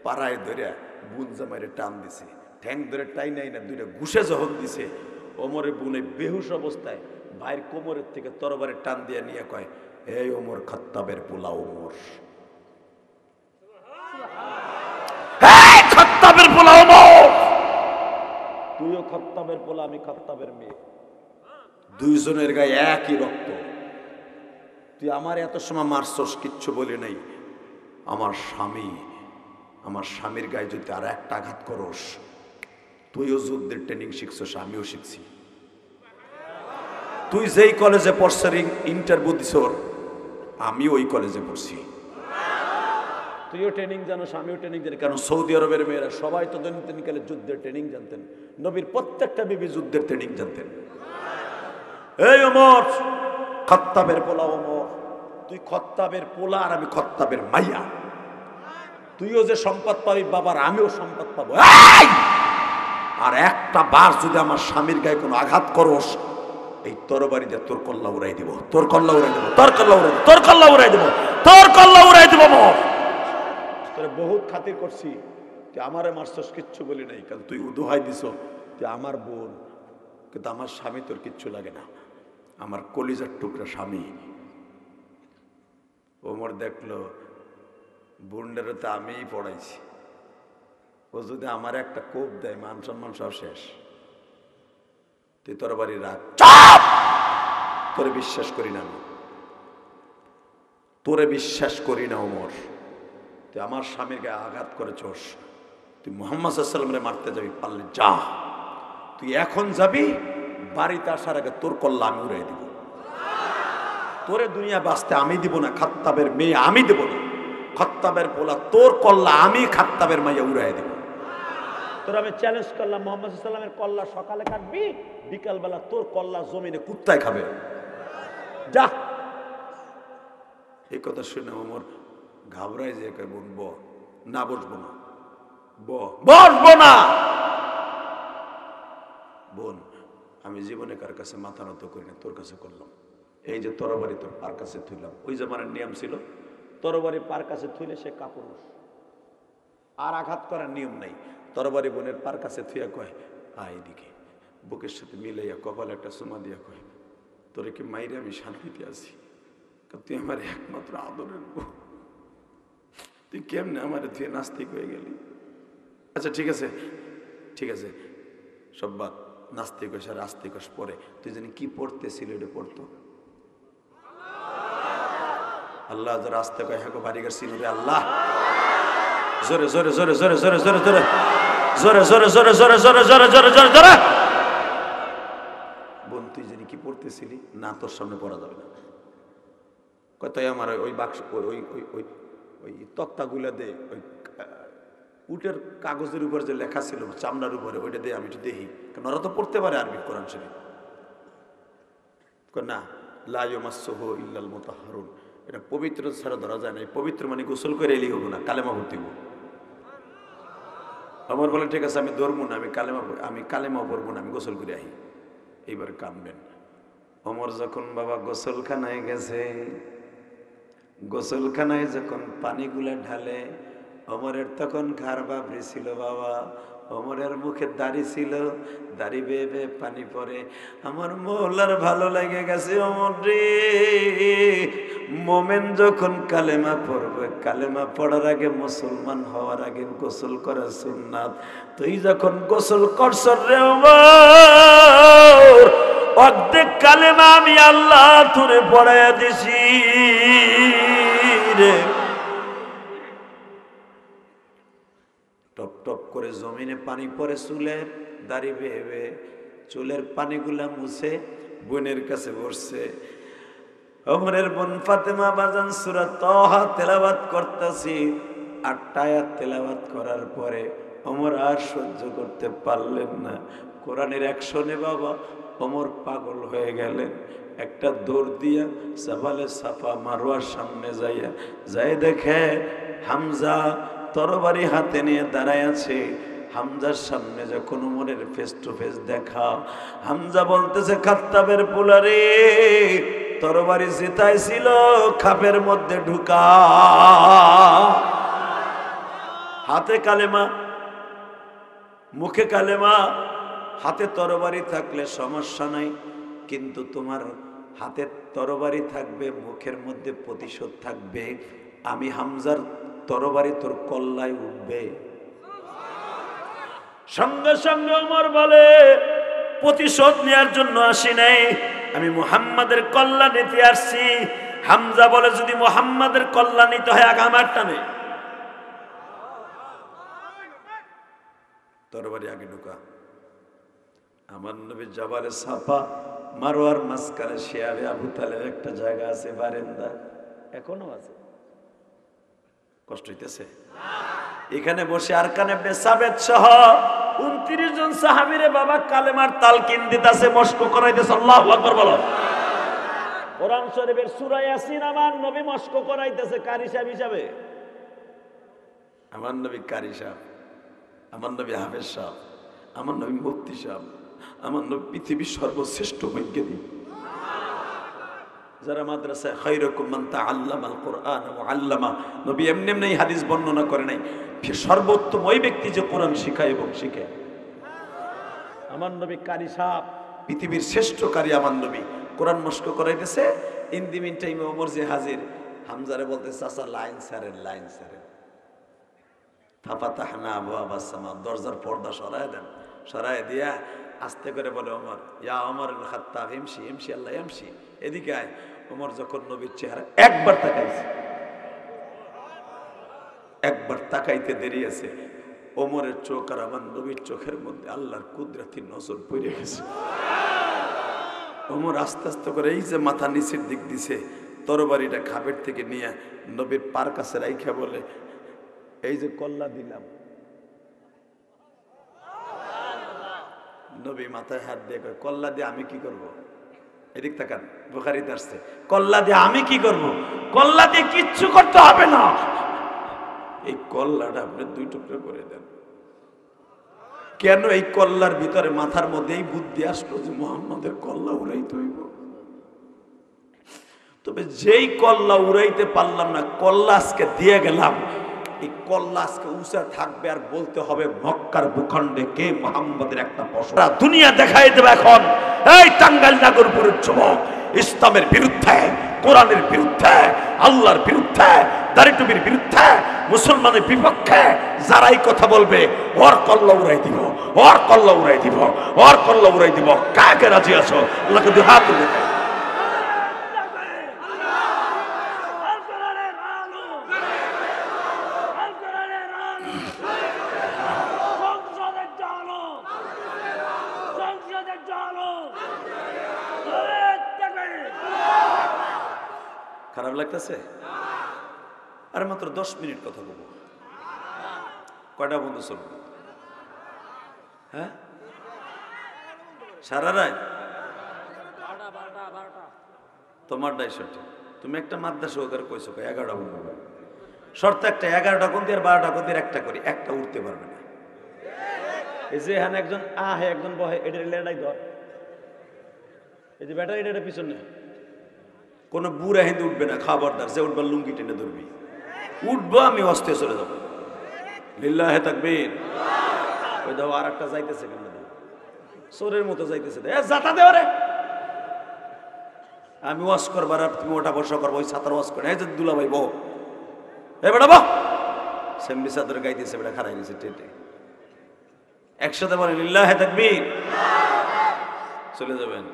পাড়ায় ধরে বোন জামাইরে টান দিছে, ঠ্যাং ধরে টাই নাই না 2টা ঘুষে যখন দিছে, ওমরের বোনে বেহুশ অবস্থায় ভাইয়ের কোমরের থেকে তরবারে টান দিয়ে নিয়ে কয়, এই ওমর খাত্তাবের পোলা ওমর, খাত্তাবের পোলা ওমর, তুইও খাত্তাবের পোলা, আমি খাত্তাবের মেয়ে, 2 জনের গায়ে একই রক্ত, তুই আমার এত সময় মারছস কিচ্ছু বলি নাই, আমার স্বামীর গায়ে যদি আর একটা আঘাত করস, তুইও যুদ্ধের ট্রেনিং শিখছস, আমিও শিখছি, তুই যেই কলেজে পড়ছস ইন্টারভিউ দিছ, আমি ওই কলেজে পড়ছি, তুইও ট্রেনিং জানোস, আমিও ট্রেনিং জানি, কারণ সৌদি আরবের মেয়েরা সবাই তো দৈনন্দিনকালে যুদ্ধের ট্রেনিং জানতেন, নবীর প্রত্যেকটা বিবি যুদ্ধের ট্রেনিং জানতেন। এই ওমর খাত্তাবের পোলা ওমর, তুই খাত্তাবের পোলা আর আমি খাত্তাবের মাইয়া, তুইও যে সম্পদ পাবি বাবার, আমিও সম্পদ পাবো, আর একটা বার যদি আমার স্বামীর গায়ে কোনো আঘাত করস, এই তরবারি দিয়ে তোর কল্লা উড়াই দিব, তোর কল্লা উড়াই দিব, তোর কল্লা উড়াই দিব, তোর কল্লা উড়াই দিব, তোর কল্লা উড়াই দিব। তোরে বহুত খাতির করছি, তুই আমারে মারছস, কিচ্ছু বলি নাই, কারণ তুই দোহাই দিছ তুই আমার বোন, কিন্তু আমার স্বামী তোর কিচ্ছু লাগে না, আমার কলিজার টুকরা স্বামী। ওমর দেখলো বোনটারে তো আমিই পড়াইছি, ও যদি আমার একটা কোপ দেয় মান সম্মান সব শেষ, তুই তরবারি রাখ, তোরে বিশ্বাস করি না আমি, তোরে বিশ্বাস করি না ওমর, তুই আমার স্বামীর গায়ে আঘাত করেছস, তুই মুহাম্মদ সাল্লাল্লাহু আলাইহি ওয়াসাল্লামের মারতে যাবি, পারলে যা, তুই এখন যাবি, বাড়িতে আসার আগে তোর কল্লা আমি উড়াই দিব, তোরে দুনিয়া বাঁচতে আমি দিব না, খাত্তাবের মেয়ে আমি দেব না, খাত্তাবের পোলা তোর কল্লা আমি খাত্তাবের মাইয়া উড়াই দেব। তোর আমি চ্যালেঞ্জ করলাম, মুহাম্মদ সাল্লাল্লাহু আলাইহি ওয়াসাল্লামের কল্লা সকালে কাটবি, বিকালবেলা তোর কল্লা জমিনে কুত্তায় খাবে, যা। এই কথা শুনে ওমর ঘাবড়ায় যে কয় বোন ব না বসবো না বসবো না বোন আমি জীবনে কার কাছে মাথা নত করি না তোর কাছে করলাম এই যে তরবারি তোর পার কাছে থুইলাম ওই জামানের নিয়ম ছিল তরবারি পার কাছে থুইলে সে কাপুরুষ আর আঘাত করার নিয়ম নাই তরবারি বোনের পার কাছে থুইয়া কয় এদিকে বুকের সাথে মিলাইয়া কপালে একটা চুমা দিয়া কয় তোরে কি মাইরে আমি শান্তিতে আছি তুই আমার একমাত্র আদরের বউ তুই কেমনে আমার তুই নাস্তিক হয়ে গেলি আচ্ছা ঠিক আছে সব বাদ নাস্তিক হস আর আস্তিক হস পরে তুই জানি কি পড়তেছিল এটা পড়তো আল্লাহ যারা আস্তে কয় হ্যাঁ বাড়িঘর সিনুরে আল্লাহ জোরে জোরে জোরে জোরে জোরে জোরে জোরে জোরে জোরে জোরে জোরে জোরে জোরে জোরে জোরে জোরে বোন তুই জানি কি পড়তেছিলি না তোর সামনে পড়া যাবে না কতই আমার ওই বাক্স ওই ওই ওই ওই তক্তাগুলা দে ওই উটের কাগজের উপর যে লেখা ছিল চামড়ার উপরে ওইটা দিয়ে আমি একটু দেখি কারণ ওরা তো পড়তে পারে আরবি কোরআন শরীফ না লা ইয়ামাসসুহু ইল্লাল মুতাহহারুন এটা পবিত্র ছাড়া ধরা যায় না পবিত্র মানে গোসল করে এলি হবো না কালেমা ভর্তি হবো আমার বলে ঠিক আছে আমি ধরবো না আমি কালেমা পড়বো না আমি গোসল করে আহি এইবার কানবেন ওমর যখন বাবা গোসলখানায় গেছে গোসলখানায় যখন পানিগুলা ঢালে ওমরের তখন ঘাড় বাবরি ছিল বাবা ওমরের মুখে দাড়ি ছিল দাড়ি বেয়ে বেয়ে পানি পড়ে আমার মৌলার ভালো লেগে গেছে ওমর রে মোমেন যখন কালেমা পড়বে কালেমা পড়ার আগে মুসলমান হওয়ার আগে গোসল করা সুন্নাত তুই যখন গোসল করছ রে ওমর অর্ধেক কালেমা আমি আল্লাহ তোরে পড়াইয়া দিছি রে টপ টপ করে জমিনে পানি পড়ে চুলে দাড়ি বেয়ে বেয়ে চুলের পানিগুলা মুছে বোনের কাছে বসছে ওমরের বোন ফাতেমা বাজান সূরা তাহা তেলাওয়াত করতেছি 8 আয়াত তেলাওয়াত করার পরে ওমর আর সহ্য করতে পারলেন না কোরআনের অ্যাকশনে বাবা ওমর পাগল হয়ে গেলেন একটা দৌড় দিয়া সাফালে সাফা মারওয়ার সামনে যাই দেখে হামজা তরবারি হাতে নিয়ে দাঁড়ায় আছে হামজার সামনে যখন ওমরের ফেস টু ফেস দেখা হামজা বলতেছে খাত্তাবের পোলারে তরবারি জিতাই ছিল খাপের মধ্যে ঢুকা হাতে কালেমা মুখে কালেমা হাতে তরবারি থাকলে সমস্যা নাই কিন্তু তোমার হাতে তরবারি থাকবে মুখের মধ্যে প্রতিশোধ থাকবে আমি হামজার তরবারি তোর কল্লায় উঠবে সঙ্গে সঙ্গে ওমর বলে প্রতিশোধ নেওয়ার জন্য আসি নাই আমি মুহাম্মাদের কল্লা নিতে আসছি হামজা বলে যদি মুহাম্মাদের কল্লা নিতে হয় আগে আমারটা নে তরবারি আগে ঢুকা আমার নবী জাবালে সাফা মারওয়ার মাঝখানে শেয়াবে আবু তালেব একটা জায়গা আছে বারান্দা এখনো আছে কষ্ট হইতেছে এখানে বসে আরকান ইবনে সাবেত সহ 29 জন সাহাবীরে বাবা কালেমার তালকিন দিতেছে মস্ক করাইতেছে আল্লাহু আকবার বলো কোরআন শরীফের সূরা ইয়াসিন আমার নবী মস্ক করাইতেছে কারি সাহেব হিসাবে আমার নবী কারি সাহেব আমার নবী হাফেজ সাহেব আমার নবী মুফতি সাহেব আমার নবী পৃথিবীর সর্বশ্রেষ্ঠ বৈজ্ঞানিক যারা মাদ্রাসায় খায়রুকুম মান তাআল্লামাল কুরআন ওয়া আল্লামা নবী এমনি এমনি হাদিস বর্ণনা করে নাই সর্বোত্তম ওই ব্যক্তি যে কোরআন শিখায় এবং শিখে আমার নবী কারি সাহেব পৃথিবীর শ্রেষ্ঠ কারি আমার নবী কোরআন মস্ক করাইতেছে ইন দি মিন টাইমে ওমর যে হাজির হামজারে বলতে চাচা লাইন সারেন ফাতাহনা আবওয়াবাস সামা দরজার পর্দা সরায় দিয়া আস্তে করে বলে ওমর ইয়া ওমর ইবনে খাত্তাব ইমশি আল্লাহ ইমশি এদিকে আয় ওমর যখন নবীর চেহারা একবার তাকাইতে দেরি আছে ওমরের চোখ আর আমার নবীর চোখের মধ্যে আল্লাহর কুদরতি নজর পড়ে গেছে ওমর আস্তে আস্তে করে এই যে মাথা নিচের দিক দিছে তরবারিটা খাবের থেকে নিয়ে নবীর পার কাছে রাইখা বলে এই যে কল্লা দিলাম নবী মাথায় হাত দিয়ে কয় কল্লা দিয়ে আমি কি করব এদিক তাকান, বুখারীতে আসছে, কল্লা দিয়ে আমি কি করব? কল্লা দিয়ে কিচ্ছু করতে হবে না, এই কল্লাটা আপনি 2 টুকরো করে দেন। কেন এই কল্লার ভিতরে মাথার মধ্যে এই বুদ্ধি আসলো যে মুহাম্মাদের কল্লা উড়াইতে হইব? তবে যেই কল্লা উড়াইতে পারলাম না, কল্লা আজকে দিয়ে গেলাম, এই কল্লা আজকে উঁচা থাকবে আর বলতে হবে মক্কার ভূখণ্ডে কে মুহাম্মাদের একটা পশরা দুনিয়া দেখাই দেবে। এখন এই টাঙ্গাইল নাগরপুরের যুবক ইসলামের বিরুদ্ধে, কোরআনের বিরুদ্ধে, আল্লাহর বিরুদ্ধে, দাড়িটুপির বিরুদ্ধে, মুসলমানের বিপক্ষে যারাই কথা বলবে, ওর কল্লা উড়াই দিব, ওর কল্লা উড়াই দিব, ওর কল্লা উড়াই দিব। কাকে রাজি আছো? আল্লাহকে দুই হাত তুলে দেয়। খারাপ লাগতেছে? আরে মাত্র 10 মিনিট কথা বলবো, কয়টা বন্ধু চলবো? হ্যাঁ, সারা রাত তোমারটাই সঠিক। তুমি একটা মাদ্রা সহকারে কইছো 11টা বলবো, শর্ত একটা, 11টা কোন দিয়ে আর 12টা কোন দিয়ে একটা করি, একটা উঠতে পারবে না। এই যে এখানে একজন আহে একজন বহে, এটা লেডাই ধর, এই যে ব্যাটারি এটা পিছনে কোনো বুড়া হিন্দু উঠবে না, খবরদার। যে উঠবার লুঙ্গি টেনে ধরবি, উঠবো আমি অস্তে চলে যাবো। লিল্লাহে তাকবীর। ওই দাও আর একটা যাইতেছে, কেন চোরের মতো যাইতেছে, যাতা দেওয়া রে। আমি ওয়াশ করবার আর তুমি ওটা বসা করবো, ওই ছাতার ওয়াশ করে, এই যে দুলা ভাই বহ, এ বেটা বহ, সেমনি চাদর গাইতেছে, বেটা খারাই গেছে টেটে। একসাথে বলে লিল্লাহে তাকবীর, চলে যাবেন।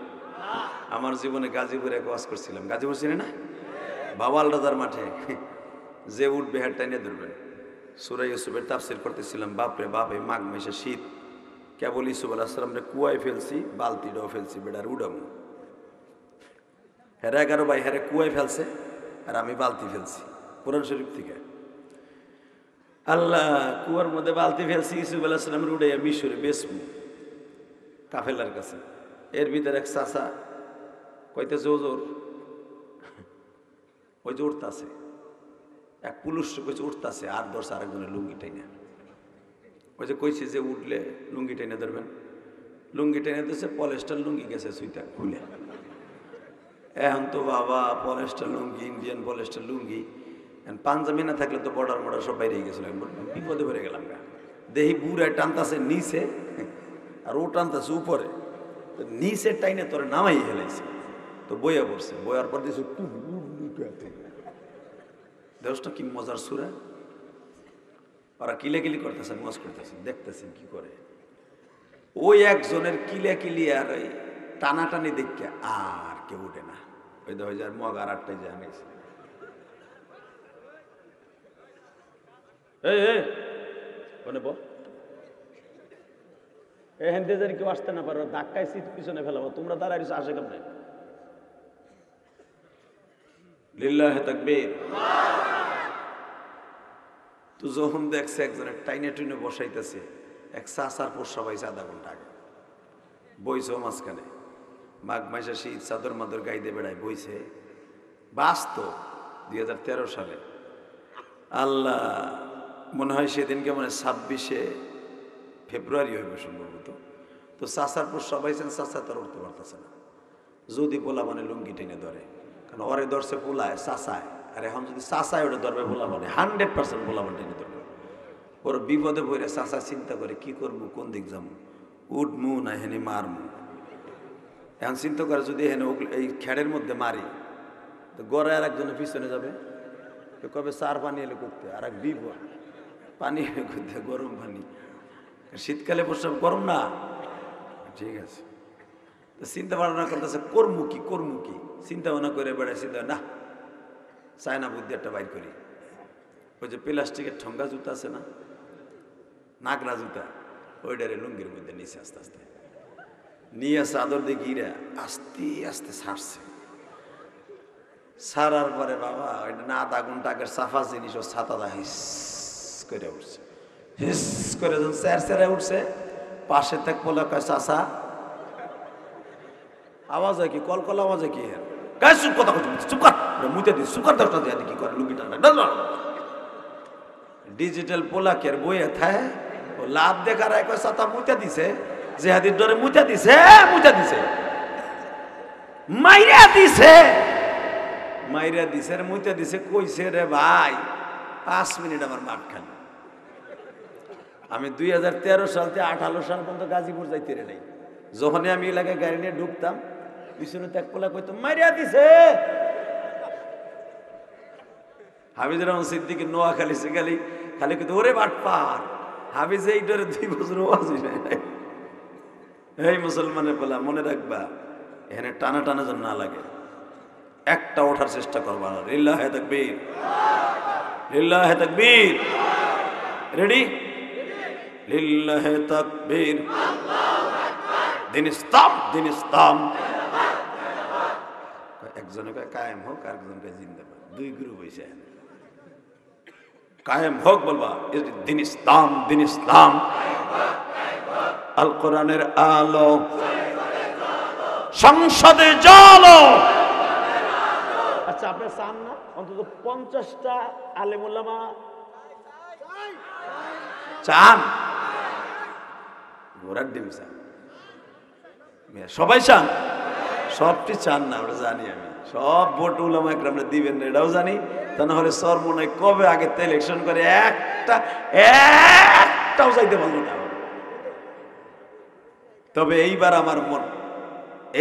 আমার জীবনে গাজীপুরে এক ওয়াজ করছিলাম, গাজীপুর চিনে না? বাবাল রাজার মাঠে যে উঠবে হেড টাইনে ধরবেন। সূরা ইউসুফের তাফসীর করতেছিলাম। বাপরে বাপ, এই মাঘ মাসে শীত, কেবল ইউসুফ আলাইহিস সালামরে কুয়ায় ফেলছি, বালতিটাও ফেলছি, বেটার উড়ামু। হেরা 11 ভাই হেরে কুয়ায় ফেলছে আর আমি বালতি ফেলছি, কোরআন শরীফ থেকে। আল্লাহ, কুয়ার মধ্যে বালতি ফেলছি, ইউসুফ আলাইহিস সালামের উড়াইয়া মিশরে বেচমু কাফেলার কাছে। এর ভিতরে এক চাচা কইতেছে হুজুর, ওই যে উঠতাছে, এক পুলিশ কইছে উঠতাছে, আর ধরছে আরেকজনের লুঙ্গি টাইনা। ওই যে কইছে যে উঠলে লুঙ্গি টাইনা ধরবেন, লুঙ্গি টাইনা দিচ্ছে, পলেস্টার লুঙ্গি গেছে সুইটা খুলে। এখন তো বাবা পলেস্টার লুঙ্গি, ইন্ডিয়ান পলেস্টার লুঙ্গি, পাঞ্জাবি না থাকলে তো বর্ডার মর্ডার সব বাইরে গেছিল। বিপদে পড়ে গেলাম গা। দেহি বুড়ায় টানতাছে নিচে আর ও টানতাছে উপরে, নিচের টাইনে তোরে নামাই হেলাইছে, তো বইয়া পড়ছে। বইয়ার পর দিয়েছে দেশটা কি মজার সুরা। ওরা কিলাকিলি করতেছে, মজ করতেছে, দেখতেছেন কি করে। ওই একজনের কিলাকিলি আর ওই টানাটানি দেখে আর কেউ উঠে না। ওই 2000 মগ আর 8টায় যা গেছে। এখান থেকে যদি কেউ আসতে না পারো, ধাক্কায় সিট পিছনে ফেলাবো, তোমরা দাঁড়াইছো আসে কেমনে? লিল্লাহে তাকবীর। তো যখন দেখছে একজনের টাইনে টুইনে বসাইতেছে, এক চাচার পোষা পাইছে আধা ঘন্টা আগে, বইছে মাঝখানে, মাঘ মাসে শীত, চাদর মাদর গাইতে বেড়ায় বইছে। বাস্ত 2013 সালে, আল্লাহ মনে হয় সেদিনকে মানে 26শে ফেব্রুয়ারি হইবে সম্ভবত। তো চাচার পোষা পাইছেন, চাচা তার উঠতে পারতেছে না। যদি পোলা মানে লুঙ্গি টেনে ধরে, কারণ ওরে ধরছে পোলায় চাচায়, আর এখন যদি চাচায় ওটা ধরবে পোলা মানে 100% পোলা মানে টেনে ধরবে। ওর বিপদে পড়ে চাচা চিন্তা করে কি করবো, কোন দিক যাবো, উঠমু না হেনে মারমু। এখন চিন্তা করে যদি হেনে এই খেড়ের মধ্যে মারি, তো গড়ে আর একজনের পিছনে যাবে, কবে চার পানি এলে করতে, আর এক বিপদ পানি এলে করতে, গরম পানি। শীতকালে প্রস্রাব গরম না, ঠিক আছে। চিন্তা ভাবনা করতেছে করমু কি, করমু কি, চিন্তা ভাবনা করে বেড়ায়, চিন্তা না চায়না বুদ্ধি একটা বাইর করি। ওই যে প্লাস্টিকের ঠঙ্গা জুতা আছে না, নাগরা জুতা, ওইটারে লুঙ্গির মধ্যে নিচে আস্তে আস্তে নিয়ে চাদর দিয়ে গিরা আস্তে আস্তে ছাড়ছে। ছাড়ার পরে বাবা ওইটা না আধা ঘন্টা আগের সাফা জিনিস ও ছাতা হিস করে উঠছে, হিস করে যখন চের চেরে উঠছে, পাশে থাক বলে কয় চাচা আওয়াজ হয় কি কলকল আওয়াজ হয় কি গায়ে চুপ কথা চুপ কর মুতে দিস চুপ কর দশটা দিয়ে কি করে লুকিটা ডিজিটাল পোলাকের বইয়ে থায় ও লাভ দেখার এক সাতা মুতে দিছে জেহাদির ডরে মুতে দিছে মাইরা দিছে রে মুতে দিছে কইছে রে ভাই 5 মিনিট আমার মাঠ খালি আমি 2013 সাল থেকে 18 সাল পর্যন্ত গাজীপুর যাইতে রে নাই যখনই আমি এলাকায় গাড়ি নিয়ে ঢুকতাম পিছনে ত্যাগ পোলা কইতো মাইরা দিছে হাফিজুর রহমান সিদ্দিকী নোয়াখালী সিগালি খালি কিন্তু ওরে বাটপার হাফিজ এই ডরে 2 বছর ওয়াজি নাই এই মুসলমানের বলা মনে রাখবা এখানে টানা টানা যেন না লাগে একটা ওঠার চেষ্টা করবা না লিল্লাহে তাকবীর লিল্লাহে তাকবীর রেডি লিল্লাহে তাকবীর আল্লাহু আকবার দিন ইসলাম একজনে কয় কায়েম হোক আর একজন কয় জিন্দাবাদ দুই গ্রুপ হইছে কায়েম হোক বলবা দিন ইসলাম আল কোরআনের আলো সংসদে জ্বলো
আচ্ছা আপনি চান না অন্তত 50টা আলেম ওলামা
চান ঘোড়ার ডিম চান সবাই চান সবটি চান না আমরা জানি আমি সব ভোট উলামা একরামরা দিবেন না এটাও জানি তা না হলে সরমনায় কবে আগে তো ইলেকশন করে একটাও চাইতে পারলো না তবে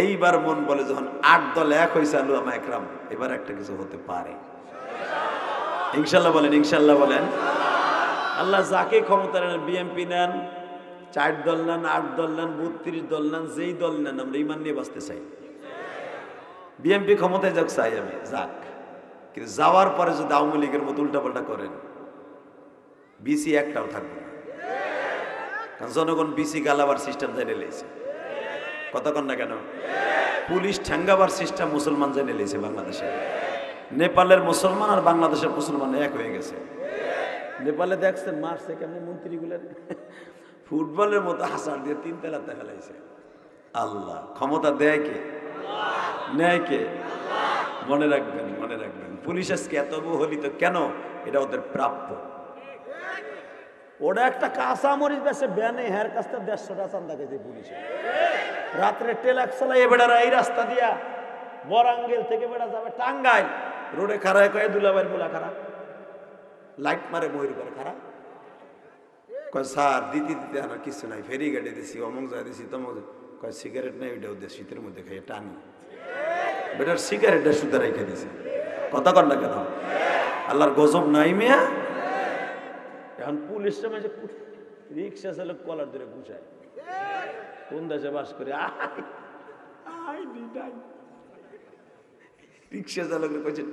এইবার মন বলে যখন 8 দল এক হয়েছে উলামা একরাম এবার একটা কিছু হতে পারে ইনশাল্লাহ বলেন আল্লাহ যাকে ক্ষমতা নেন বিএনপি নেন 4 দল নেন 8 দল নেন 32 দল নেন যেই দল নেন আমরা ইমান নিয়ে বাঁচতে চাই বিএনপি ক্ষমতায় যাক চাই আমি যাক কিন্তু যাওয়ার পরে যদি আওয়ামী লীগের মতো উল্টাপাল্টা করেন বিসি একটাও থাকবে না কারণ জনগণ বিসি গালাবার সিস্টেম জেনে লেছে কতক্ষণ না কেন পুলিশ ঠ্যাঙ্গাবার সিস্টেম মুসলমান জেনে লেছে বাংলাদেশে নেপালের মুসলমান আর বাংলাদেশের মুসলমান এক হয়ে গেছে নেপালে দেখছেন মারছে কেমন মন্ত্রীগুলোর ফুটবলের মতো হাসার দিয়ে 3 তেলাতে ফেলাইছে আল্লাহ ক্ষমতা দেয় কে নেয় কে মনে রাখবেন পুলিশ আজকে এত বহলিত কেন এটা ওদের প্রাপ্য
ওটা একটা কাঁচা মরিচ বেছে ব্যানে হের কাছটা 150 টাকা চান্দা গেছে পুলিশে রাত্রে টেলাক চালাই বেড়ারা এই রাস্তা দিয়া বরাঙ্গেল থেকে বেড়া যাবে টাঙ্গাইল রোডে খাড়ায় কয়ে দুলাভাইয়ের মোলা খাড়া
লাইট মারে ময়ূর করে খারাপ কয় স্যার দিতে আমার কিছু নাই ফেরি গাড়ি দিছি অমুক যা দিছি তমুক কয় সিগারেট নাই ওইটাও দিয়ে শীতের মধ্যে খাইয়ে টানি বেটার সিগারেটটা সুদে রেখে দিছে কথা কর না কেন আল্লাহর গজব নাই মিয়া
এখন পুলিশটা মাঝে রিক্সা চালক কলার ধরে গুছায় কোন দেশে বাস করে
রিক্সা চালক কইছে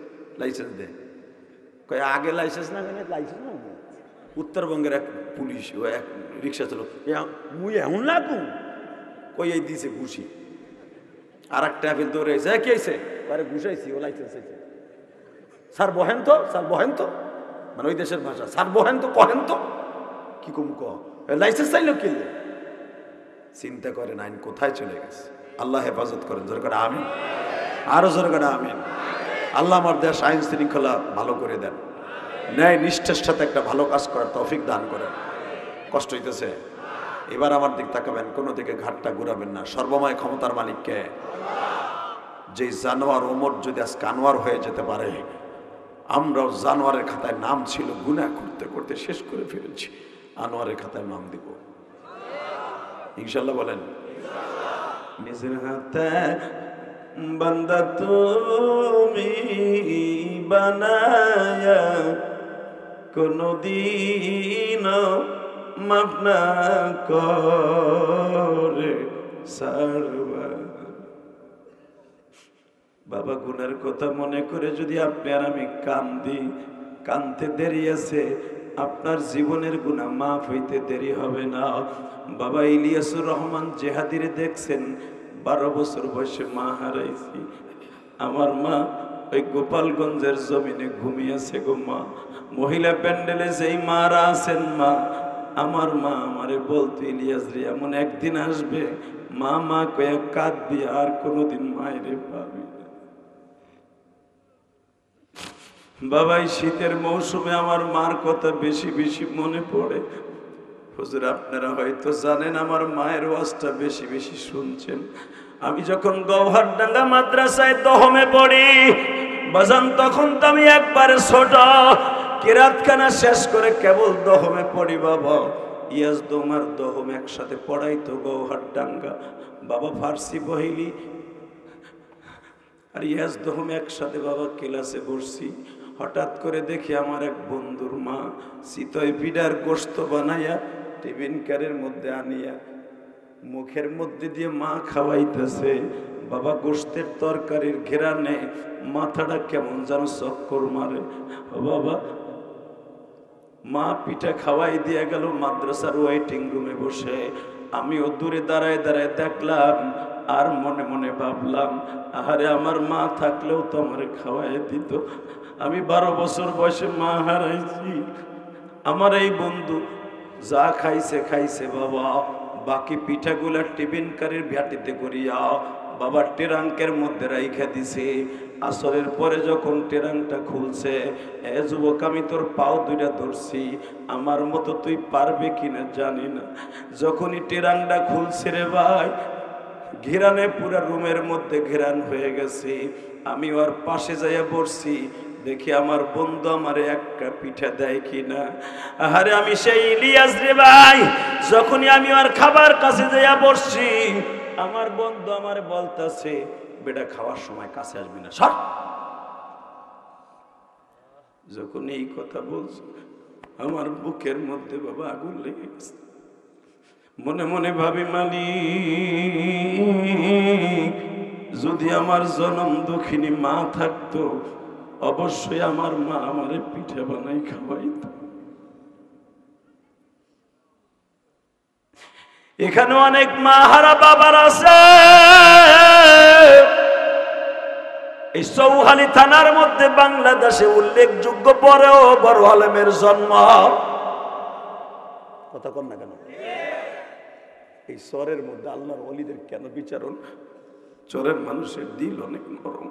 লাইসেন্স দে কয় আগে লাইসেন্স না কেন লাইসেন্স না উত্তরবঙ্গের এক পুলিশ ও এক রিক্সা চালক
মুই এমন লাগু
কই এই দিছে ঘুষি আর একটা ট্রাফিক দৌড়ে এসে কি হয়েছে আরে ঘুষাইছি ও লাইসেন্স হয়েছে স্যার বহেন তো মানে ওই দেশের ভাষা স্যার বহেন তো কহেন তো কি কম লাইসেন্স চাইলো কি চিন্তা করেন আইন কোথায় চলে গেছে আল্লাহ হেফাজত করেন জোরে করে আমিন আরো জোরে করে আমিন আল্লাহ আমার দেশ আইন শৃঙ্খলা ভালো করে দেন ন্যায় নিষ্ঠার সাথে একটা ভালো কাজ করার তৌফিক দান করেন কষ্ট হইতেছে এবার আমার দিক তাকাবেন কোনো দিকে ঘাটটা ঘুরাবেন না সর্বময় ক্ষমতার মালিককে যে জানোয়ার ওমর যদি আজকে আনোয়ার হয়ে যেতে পারে আমরাও জানোয়ারের খাতায় নাম ছিল গুনাহ করতে করতে শেষ করে ফেলেছি আনোয়ারের খাতায় নাম দিব ইনশাল্লাহ বলেন নিজের হাতে বান্দা তুমি বানায়া কোনদিন মাফ না করে সারবা বাবা গুনার কথা মনে করে যদি আপনি আর আমি কান্দি কানতে দেরি আছে আপনার জীবনের গুনাহ মাফ হইতে দেরি হবে না বাবা ইলিয়াসুর রহমান জেহাদিরে দেখছেন 12 বছর বয়সে মা হারাইছি আমার মা ওই গোপালগঞ্জের জমিনে ঘুমিয়েছে গো মা মহিলা প্যান্ডেলে যেই মারা আছেন মা আমার মা আমারে বলতো, ইলিয়াস রে এমন একদিন আসবে মা মা কয়ে কাঁদবি, আর কোনোদিন মায়েরে পাবি না। বাবা এই শীতের মৌসুমে আমার মার কথা বেশি বেশি মনে পড়ে। হুজুর আপনারা হয়তো জানেন, আমার মায়ের ওয়াজটা বেশি বেশি শুনছেন। আমি যখন গৌহারডাঙ্গা মাদ্রাসায় দহমে পড়ি বাজান, তখন তো আমি একবারে ছোট, কিরাতখানা শেষ করে কেবল দহমে পড়ি। বাবা ইয়াজ দোমার দহম একসাথে পড়াইতো গৌহারডাঙ্গা। বাবা ফার্সি বহিলি আর ইয়াজ দহম একসাথে বাবা ক্লাসে বসছি। হঠাৎ করে দেখি আমার এক বন্ধুর মা চিতই পিঠার গোশত বানাইয়া টিফিন কারের মধ্যে আনিয়া মুখের মধ্যে দিয়ে মা খাওয়াইতেছে। বাবা গোশতের তরকারির ঘেরানে মাথাটা কেমন যেন চক্কর মারে। বাবা মা পিঠা খাওয়াই দিয়ে গেল মাদ্রাসার ওয়েটিং রুমে বসে। আমিও দূরে দাঁড়ায় দাঁড়ায় দেখলাম আর মনে মনে ভাবলাম, আহারে আমার মা থাকলেও তো আমার খাওয়াই দিত। আমি 12 বছর বয়সে মা হারাইছি। আমার এই বন্ধু যা খাইছে খাইছে বাবা, বাকি পিঠাগুলা টিফিন কারির ভ্যাটিতে করিয়া বাবা টেরাঙ্কের মধ্যে রাইখা দিছে। আসরের পরে যখন টেরাংটা খুলছে, এ যুবক আমি তোর পাও দুইটা ধরছি, আমার মতো তুই পারবে কিনা জানি না। যখনই টেরাংটা খুলছে রে ভাই, ঘেরানে পুরা রুমের মধ্যে ঘেরান হয়ে গেছে। আমি ওর পাশে যাইয়া বসছি, দেখি আমার বন্ধু আমারে একটা পিঠা দেয় কিনা। আরে আমি সেই ইলিয়াস রে ভাই, যখনই আমি ওর খাবার কাছে যাইয়া বসছি, আমার বন্ধু আমারে বলতাছে, বেটা খাওয়ার সময় কাছে আসবি না, সর। যখন এই কথা বলছে আমার বুকের মধ্যে বাবা আগুন লেগে গেছে। মনে মনে ভাবি, মালিক যদি আমার জনম দুঃখিনী মা থাকতো, অবশ্যই আমার মা আমারে পিঠা বানাই খাওয়াইত। এখানে অনেক মা হারা বাবার আছে। এই চৌহালি থানার মধ্যে বাংলাদেশে উল্লেখযোগ্য বড় বড় আলেমের জন্ম। কথা কন না কেন? এই চরের মধ্যে আল্লাহর ওলিদের কেন বিচারণ? চরের মানুষের দিল অনেক নরম।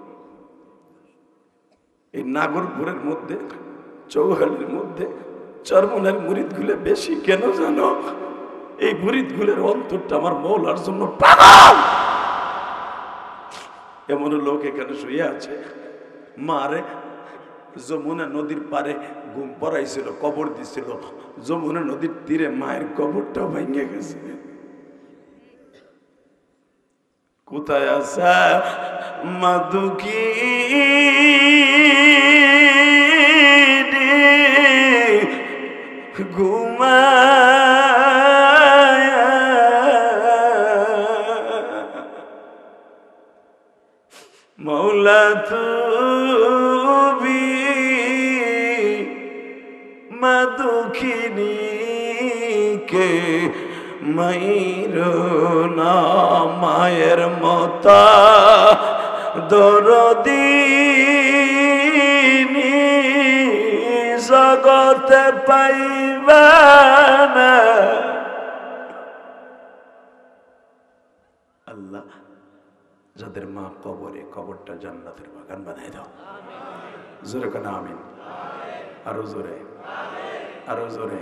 এই নাগরপুরের মধ্যে, চৌহালির মধ্যে চরমনের মুরিদগুলো বেশি কেন জানো? এই মুরিদগুলোর অন্তরটা আমার মৌলার জন্য পাগল। এমন লোক এখানে শুয়ে আছে, মারে যমুনা নদীর পারে ঘুম পড়াইছিল, কবর দিছিল। যমুনা নদীর তীরে মায়ের কবরটা ভেঙে গেছে। কোথায় আছে মাদুকি ঘুমায়, মৌলা তুমি মাদুখিনী কে মাইরো না, মায়ের মতা দরদিনী জগতে পাইবা না। আল্লাহ যাদের মা কবরে, কবরটা জান্নাতের বাগান বানাই দাও। জোরে কেন আমিন? আরো জোরে, আরো জোরে।